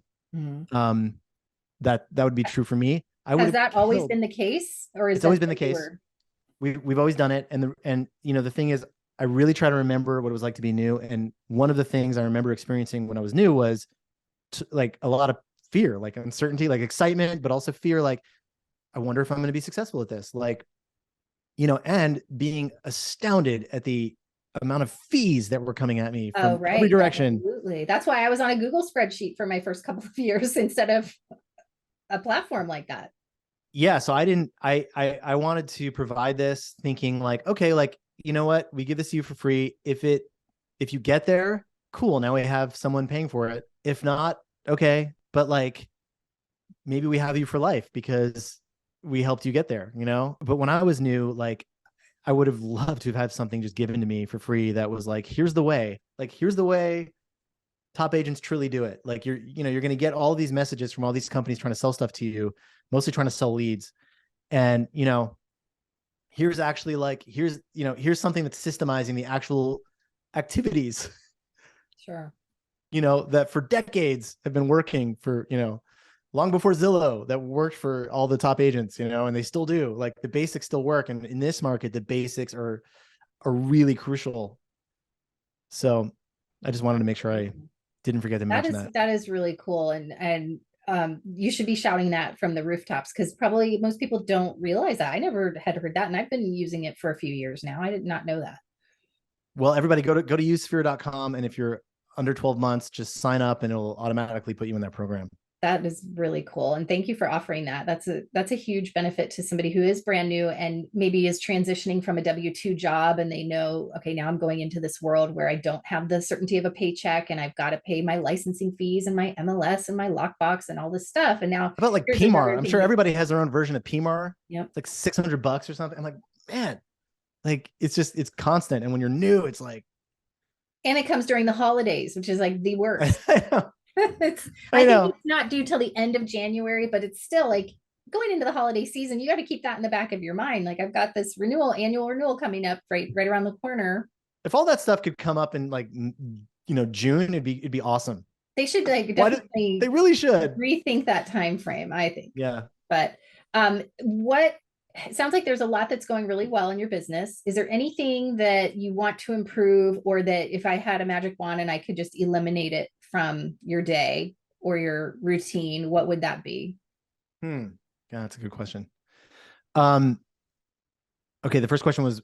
That would be true for me. Has that always been the case, or is it's always been the case? We've always done it. And the thing is, I really try to remember what it was like to be new. And one of the things I remember experiencing when I was new was like a lot of fear, like uncertainty, like excitement, but also fear. Like, I wonder if I'm going to be successful at this. Like, and being astounded at the amount of fees that were coming at me from every direction. Absolutely. That's why I was on a Google spreadsheet for my first couple of years instead of a platform like that. Yeah. So I wanted to provide this thinking like, okay, like, you know what? We give this to you for free. If you get there, cool. Now we have someone paying for it. If not, okay. But like, maybe we have you for life because we helped you get there, But when I was new, like, I would have loved to have had something just given to me for free that was like, here's the way top agents truly do it. Like you're going to get all these messages from all these companies trying to sell stuff to you, mostly trying to sell leads. And, here's actually like, here's something that's systemizing the actual activities. Sure. That for decades have been working for, long before Zillow, that worked for all the top agents, and they still do. Like the basics still work. And in this market, the basics are really crucial. So I just wanted to make sure I didn't forget to mention that. That is really cool. And you should be shouting that from the rooftops, because probably most people don't realize that. I never had heard that. And I've been using it for a few years now. I did not know that. Well, everybody go to usesphere.com. And if you're under 12 months, just sign up and it'll automatically put you in that program. That is really cool. And thank you for offering that. That's a huge benefit to somebody who is brand new and maybe is transitioning from a W-2 job, and they know, okay, now I'm going into this world where I don't have the certainty of a paycheck and I've got to pay my licensing fees and my MLS and my lockbox and all this stuff. And now about like PMAR, I'm sure everybody has their own version of PMAR. Yep. It's like $600 or something. I'm like, man, like it's constant. And when you're new, it's like, and it comes during the holidays, which is like the worst. I know. I think it's not due till the end of January, but it's still like going into the holiday season. You got to keep that in the back of your mind. Like, I've got this annual renewal coming up right around the corner. If all that stuff could come up in like, June, it'd be awesome. They should definitely. They really should rethink that time frame, I think. Yeah. But it sounds like there's a lot that's going really well in your business. Is there anything that you want to improve, or that if I had a magic wand and I could just eliminate it from your day or your routine, what would that be? Yeah, that's a good question. Okay. The first question was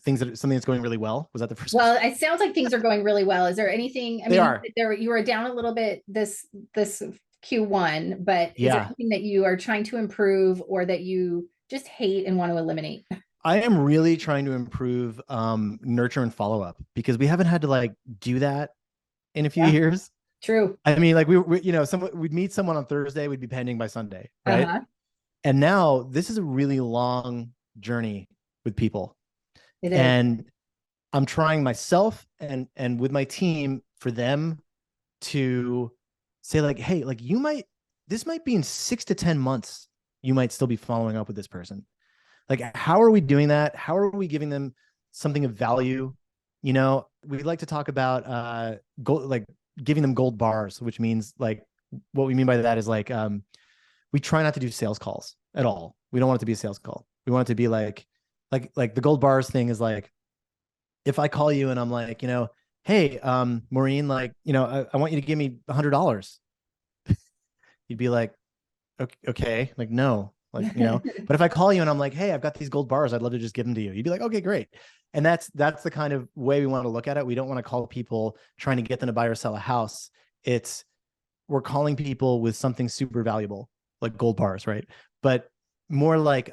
something that's going really well. Was that the first? Well, it sounds like things are going really well. Is there anything? You were down a little bit this Q1, but is there anything that you are trying to improve or that you just hate and want to eliminate? I am really trying to improve nurture and follow up, because we haven't had to like do that in a few years. True. I mean, like we'd meet someone on Thursday, we'd be pending by Sunday, right? Uh-huh. And now this is a really long journey with people. It is. And I'm trying myself and with my team for them to say like, hey, like this might be in 6 to 10 months. You might still be following up with this person. Like, how are we doing that? How are we giving them something of value. You know, we like to talk about gold, like giving them gold bars, which means like what we mean by that is like we try not to do sales calls at all. We don't want it to be a sales call. We want it to be like the gold bars thing is like, if I call you and I'm like, you know, hey, Maureen, like, you know, I want you to give me $100. You'd be like, okay, like, no, like, you know, but if I call you and I'm like, hey, I've got these gold bars, I'd love to just give them to you. You'd be like, okay, great. And that's the kind of way we want to look at it. We don't want to call people trying to get them to buy or sell a house. We're calling people with something super valuable, like gold bars, right? But more like,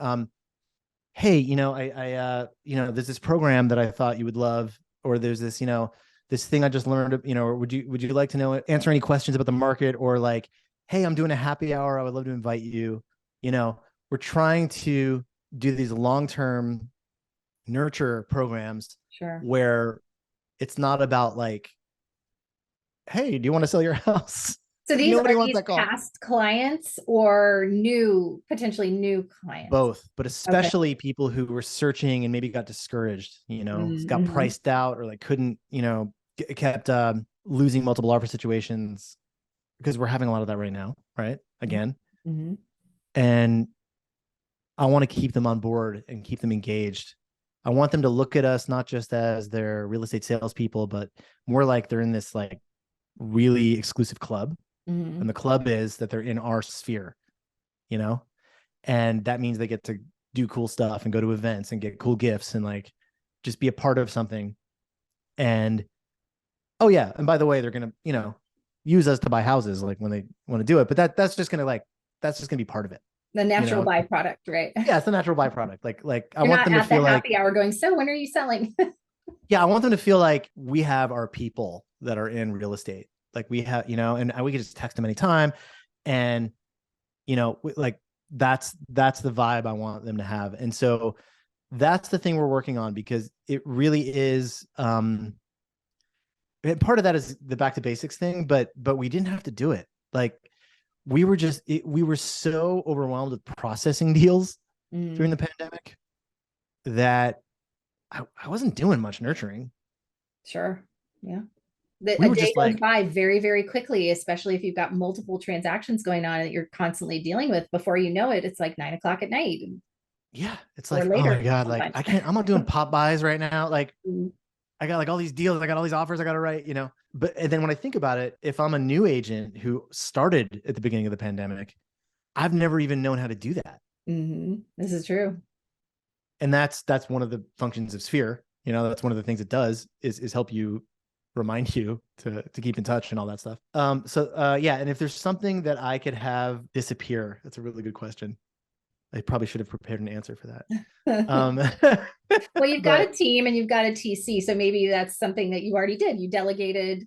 hey, you know, I you know, there's this program that I thought you would love, or there's this, you know, this thing I just learned, you know, or would you like to know, answer any questions about the market, or like, hey, I'm doing a happy hour, I would love to invite you. You know, we're trying to do these long-term nurture programs Sure. where it's not about like, hey, do you want to sell your house? So Like, these nobody are wants these that call. past clients or potentially new clients? Both, but Okay. especially people who were searching and maybe got discouraged, you know, got Mm-hmm. priced out, or like couldn't, you know, kept losing multiple offer situations, because we're having a lot of that right now, right? Again. Mm-hmm. And I want to keep them on board and keep them engaged. I want them to look at us not just as their real estate salespeople, but more like they're in this like really exclusive club. Mm-hmm. And the club is that they're in our sphere, you know? And that means they get to do cool stuff and go to events and get cool gifts and like just be a part of something. And oh yeah, and by the way, they're gonna, you know, use us to buy houses like when they want to do it. But that's just gonna be part of it. The natural You know? byproduct, right? Yeah, it's a natural byproduct. Like I You're want not them to at the feel like, happy hour going, so when are you selling? yeah, I want them to feel like we have our people that are in real estate. Like we have, you know, and we can just text them anytime. And, you know, like that's the vibe I want them to have. And so that's the thing we're working on, because it really is, and part of that is the back to basics thing, but we didn't have to do it. Like we were so overwhelmed with processing deals during the pandemic that I wasn't doing much nurturing. Sure. Yeah. We A were day just goes like, by very, very quickly, especially if you've got multiple transactions going on that you're constantly dealing with. Before you know it, it's like 9 o'clock at night yeah, it's or like, oh later my God, like sometimes. I'm not doing pop buys right now. Like Mm. I got like all these deals, I got all these offers I got to write, you know. But and then when I think about it, if I'm a new agent who started at the beginning of the pandemic, I've never even known how to do that. Mm-hmm. This is true. And that's one of the functions of Sphere. You know, that's one of the things it does is help you, remind you to keep in touch and all that stuff. Yeah, and if there's something that I could have disappear, that's a really good question. I probably should have prepared an answer for that. Well, you've got a But team and you've got a TC, so maybe that's something that you already did. You delegated.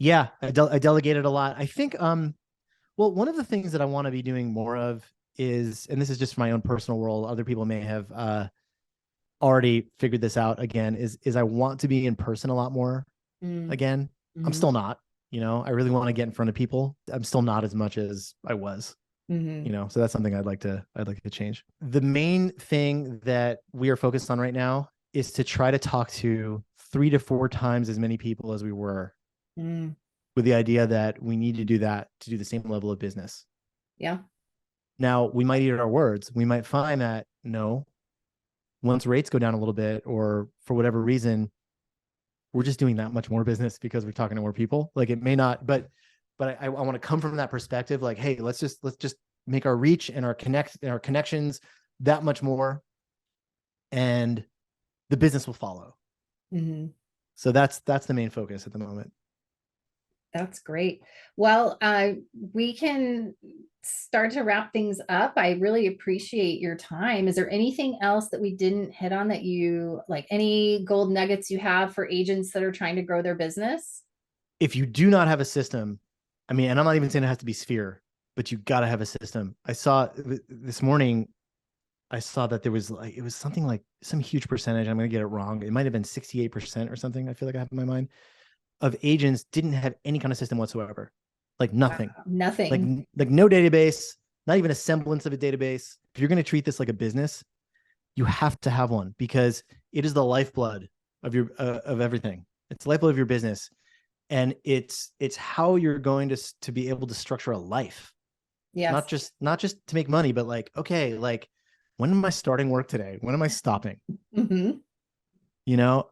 yeah, I delegated a lot. I think well, one of the things that I want to be doing more of is, and this is just my own personal world, other people may have already figured this out again, is I want to be in person a lot more again. I'm still not, you know, I really want to get in front of people. I'm still not as much as I was, you know, so that's something I'd like to change. The main thing that we are focused on right now is to try to talk to 3 to 4 times as many people as we were, with the idea that we need to do that to do the same level of business. Yeah. Now we might eat our words. We might find that no, once rates go down a little bit, or for whatever reason, we're just doing that much more business because we're talking to more people. Like it may not, but I want to come from that perspective. Like, hey, let's just make our reach and our connections that much more, and the business will follow. So that's the main focus at the moment. That's great. Well, we can start to wrap things up. I really appreciate your time. Is there anything else that we didn't hit on that you like, any gold nuggets you have for agents that are trying to grow their business? If you do not have a system, I mean, and I'm not even saying it has to be Sphere, but you got to have a system. I saw this morning, I saw that there was like, it was something like some huge percentage. I'm going to get it wrong. It might've been 68% or something. I feel like I have in my mind, of agents didn't have any kind of system whatsoever. Like nothing. Wow, nothing. Like no database, not even a semblance of a database. If you're going to treat this like a business, You have to have one because it is the lifeblood of your of everything. It's the lifeblood of your business, and it's how you're going to be able to structure a life. Yes. Not just to make money, but like, okay, like, when am I starting work today? When am I stopping? Mm-hmm. You know,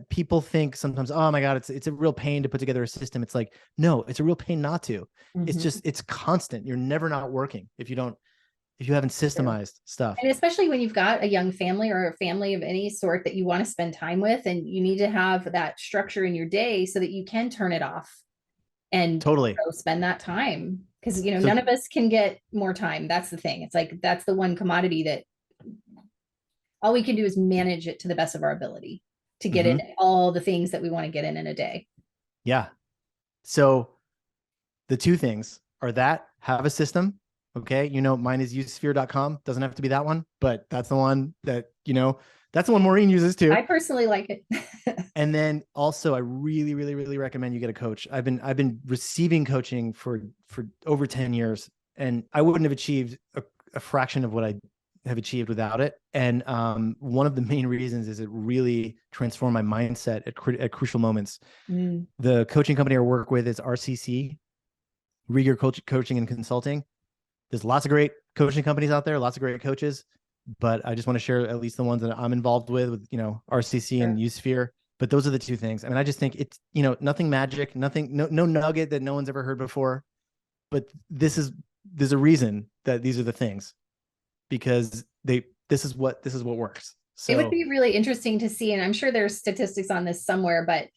people think sometimes, oh my God, it's a real pain to put together a system. It's like, no, it's a real pain not to. It's Mm-hmm. just, it's constant. You're never not working if you haven't systemized stuff. And especially when you've got a young family or a family of any sort that you want to spend time with, and you need to have that structure in your day so that you can turn it off and Totally. go spend that time. Because, So, none of us can get more time. That's the thing. It's like, that's the one commodity that all we can do is manage it to the best of our ability to get in all the things that we want to get in a day. Yeah. So the two things are that have a system. Okay. Mine is usesphere.com. Doesn't have to be that one, but that's the one that, that's the one Maureen uses too. I personally like it. And then also I really, really, really recommend you get a coach. I've been receiving coaching for over 10 years, and I wouldn't have achieved a fraction of what I have achieved without it. And one of the main reasons is it really transformed my mindset at crucial moments. The coaching company I work with is RCC, Rieger Coaching and Consulting. There's lots of great coaching companies out there, lots of great coaches, but I just want to share at least the ones that I'm involved with RCC and Usphere. But those are the two things. I mean, I just think it's, nothing magic, nothing, no nugget that no one's ever heard before. But there's a reason that these are the things, because this is what works. So it would be really interesting to see, and I'm sure there's statistics on this somewhere, but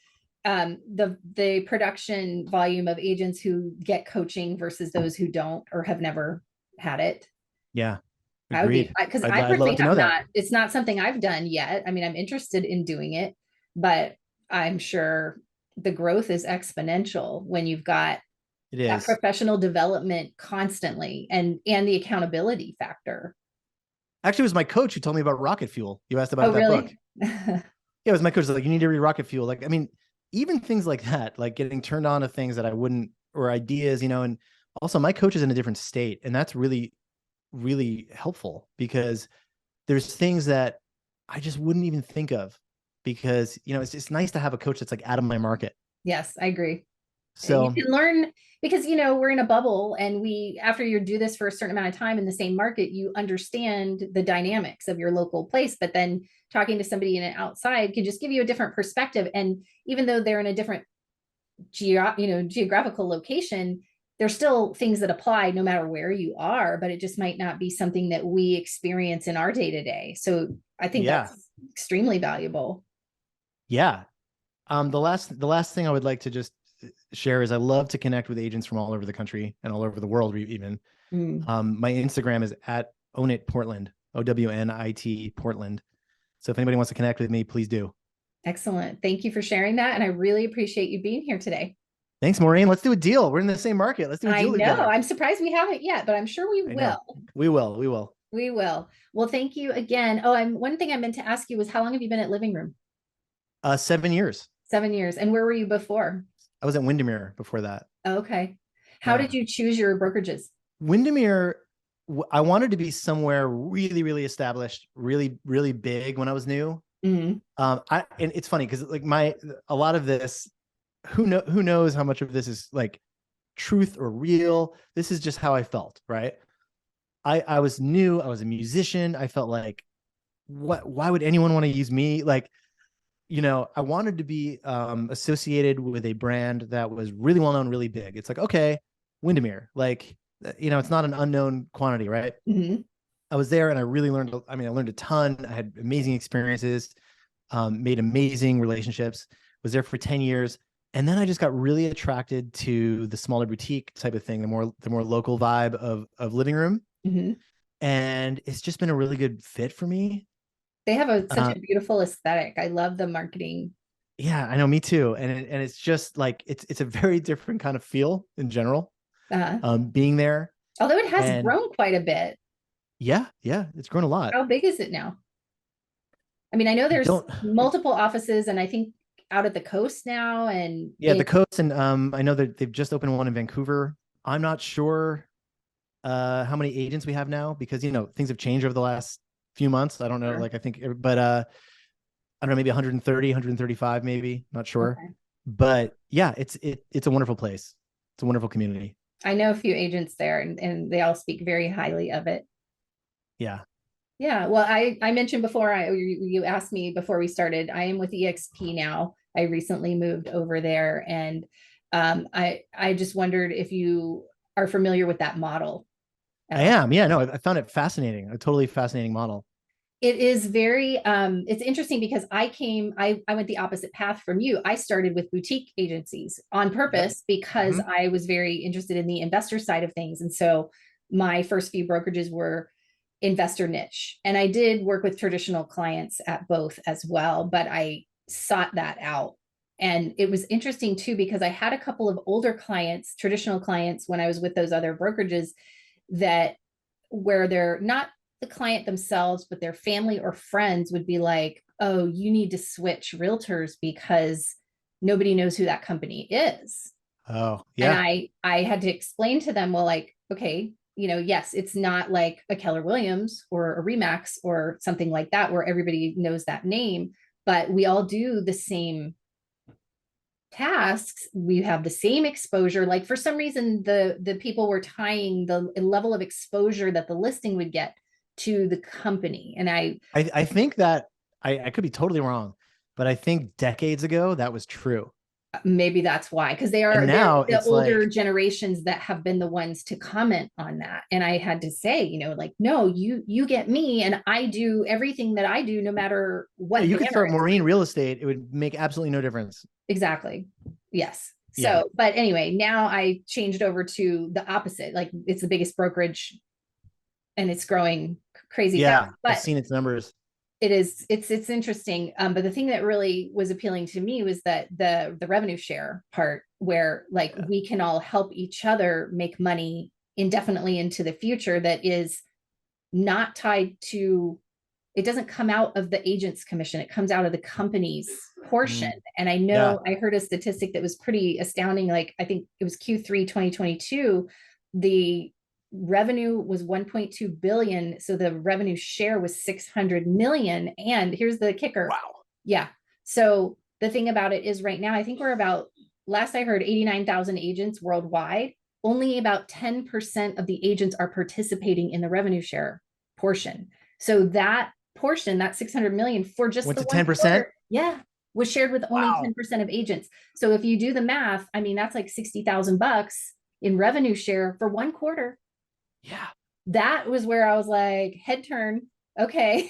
the production volume of agents who get coaching versus those who don't or have never had it. Yeah. Agreed. Because I personally have not, it's not something I've done yet. I mean, I'm interested in doing it, but I'm sure the growth is exponential when you've got that professional development constantly and the accountability factor. Actually, it was my coach who told me about rocket fuel. You asked about that book. Yeah, it was my coach. Like, you need to read rocket fuel. Like, I mean, even things like that, like getting turned on to things that I wouldn't, or ideas, and also my coach is in a different state, and that's really, really helpful, because there's things that I just wouldn't even think of, because, it's just nice to have a coach that's like out of my market. Yes, I agree. So you can learn, because, we're in a bubble, and after you do this for a certain amount of time in the same market, you understand the dynamics of your local place, but then talking to somebody in an outside can just give you a different perspective. And even though they're in a different geographical location, there's still things that apply no matter where you are, but it just might not be something that we experience in our day-to-day. So I think that's extremely valuable. Yeah. The last thing I would like to just share is I love to connect with agents from all over the country and all over the world even. My Instagram is at Ownit Portland, OWNIT Portland. So if anybody wants to connect with me, please do. Excellent. Thank you for sharing that. And I really appreciate you being here today. Thanks, Maureen. Let's do a deal. We're in the same market. Let's do a deal together. I'm surprised we haven't yet, but I'm sure we will. We will. Well, thank you again. Oh, one thing I meant to ask you was, how long have you been at Living Room? 7 years. 7 years. And where were you before? I was at Windermere before that. Okay. How did you choose your brokerages? Windermere, I wanted to be somewhere really, really established, really, really big when I was new. And it's funny because like a lot of this, who knows how much of this is like truth or real. This is just how I felt, right? I was new. I was a musician. I felt like, why would anyone want to use me? Like, I wanted to be associated with a brand that was really well known, really big. It's like, okay, Windermere, like, it's not an unknown quantity, right? I was there and I really learned. I learned a ton. I had amazing experiences, made amazing relationships, was there for 10 years. And then I just got really attracted to the smaller boutique type of thing, the more local vibe of Living Room. And it's just been a really good fit for me. They have such a beautiful aesthetic. I love the marketing. Yeah, I know, me too. And it's just like, it's a very different kind of feel in general, being there. Although it has grown quite a bit. Yeah, it's grown a lot. How big is it now? I mean, I know there's multiple offices, and I think out at the coast now, and the coast, and I know that they've just opened one in Vancouver. I'm not sure how many agents we have now, because things have changed over the last few months. I don't know. Sure. Like I think, but I don't know, maybe 130, 135, maybe, not sure. Okay. But yeah, it's a wonderful place. It's a wonderful community. I know a few agents there, and they all speak very highly of it. Yeah. Yeah, well, I mentioned before, you asked me before we started, I am with EXP now. I recently moved over there, and I just wondered if you are familiar with that model at I all. am. Yeah, no, I found it fascinating. A totally fascinating model. It is very it's interesting because I went the opposite path from you. I started with boutique agencies on Yep. purpose because Mhm. I was very interested in the investor side of things. And so my first few brokerages were investor niche. And I did work with traditional clients at both as well, but I sought that out. And it was interesting too, because I had a couple of older clients, traditional clients, when I was with those other brokerages that where they're not the client themselves, but their family or friends would be like, oh, you need to switch realtors because nobody knows who that company is. Oh, And yeah. I had to explain to them, well, like, okay, yes, it's not like a Keller Williams or a Remax or something like that where everybody knows that name, but we all do the same tasks. We have the same exposure. Like for some reason, the people were tying the level of exposure that the listing would get to the company. And I think that I could be totally wrong, but I think decades ago that was true. maybe that's why, because And they're now the it's older like, generations that have been the ones to comment on that. And I had to say, like, no, you get me, and I do everything that I do no matter yeah, what you banner could start it's marine real estate. It would make absolutely no difference. exactly. Yes. Yeah. So, but anyway, now I changed over to the opposite. Like it's the biggest brokerage and it's growing crazy fast. Yeah. I've But seen its numbers. it's interesting. But the thing that really was appealing to me was that the revenue share part, where like Yeah. we can all help each other make money indefinitely into the future, that is not tied to, it doesn't come out of the agent's commission, it comes out of the company's portion. Mm, And I yeah. know I heard a statistic that was pretty astounding. Like I think it was Q3 2022, the revenue was 1.2 billion, so the revenue share was 600 million. And here's the kicker. Wow. Yeah. So the thing about it is right now, I think we're about, last I heard, 89,000 agents worldwide. Only about 10% of the agents are participating in the revenue share portion. So that portion, that 600 million for just Went the to one 10%. quarter, yeah, was shared with only Wow. 10% of agents. So if you do the math, I mean, that's like 60,000 bucks in revenue share for one quarter. Yeah. That was where I was like, head turn. Okay.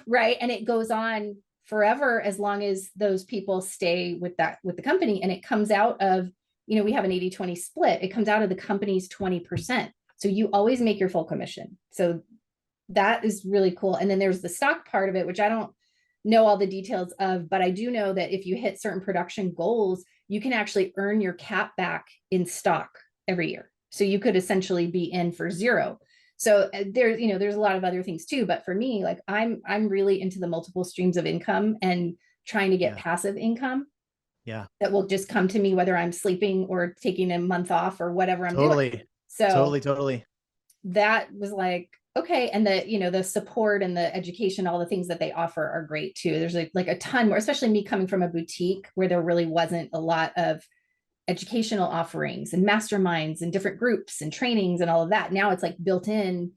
Right. And it goes on forever as long as those people stay with the company. And it comes out of, we have an 80-20 split. It comes out of the company's 20%. So you always make your full commission. So that is really cool. And then there's the stock part of it, which I don't know all the details of, but I do know that if you hit certain production goals, you can actually earn your cap back in stock every year. So you could essentially be in for zero. So there's a lot of other things too, but for me, like I'm really into the multiple streams of income and trying to get Yeah. passive income Yeah. that will just come to me whether I'm sleeping or taking a month off or whatever I'm doing. Totally. So Totally. that was like, okay. And the support and the education, all the things that they offer are great too. There's like a ton more, especially me coming from a boutique where there really wasn't a lot of educational offerings and masterminds and different groups and trainings and all of that. Now it's like built in,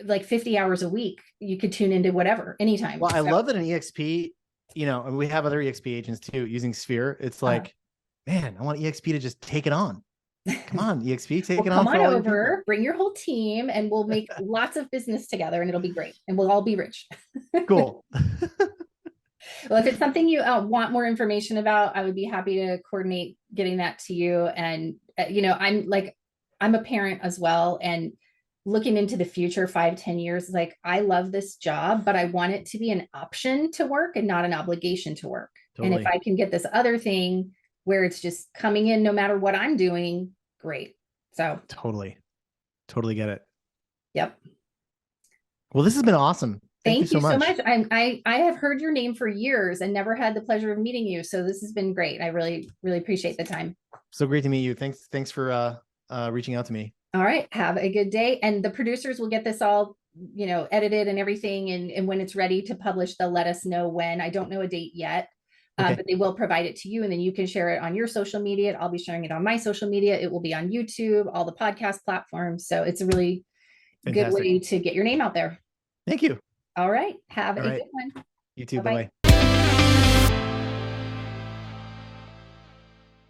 like 50 hours a week. You could tune into whatever, anytime. Well, I So, love that an EXP, and we have other EXP agents too using Sphere. It's like, man, I want EXP to just take it on. Come on, EXP, take well, it come on for on all your people. over, bring your whole team, and we'll make lots of business together and it'll be great. And we'll all be rich. Cool. Well, if it's something you want more information about, I would be happy to coordinate getting that to you. And, I'm a parent as well. And looking into the future, 5-10 years, like I love this job, but I want it to be an option to work and not an obligation to work. And if Totally. I can get this other thing where it's just coming in no matter what I'm doing, great. So, Totally get it. yep. Well, this has been awesome. Thank you Thank so you so much. much. I have heard your name for years and never had the pleasure of meeting you. So this has been great. I really, really appreciate the time. So great to meet you. Thanks for reaching out to me. All right. Have a good day. And the producers will get this all edited and everything. And when it's ready to publish, they'll let us know when. I don't know a date yet. Okay. But they will provide it to you, and then you can share it on your social media. I'll be sharing it on my social media. It will be on YouTube, all the podcast platforms. So it's a really good Fantastic. way to get your name out there. Thank you. All right. Have All a right. good one. You too. Bye-bye. Bye-bye.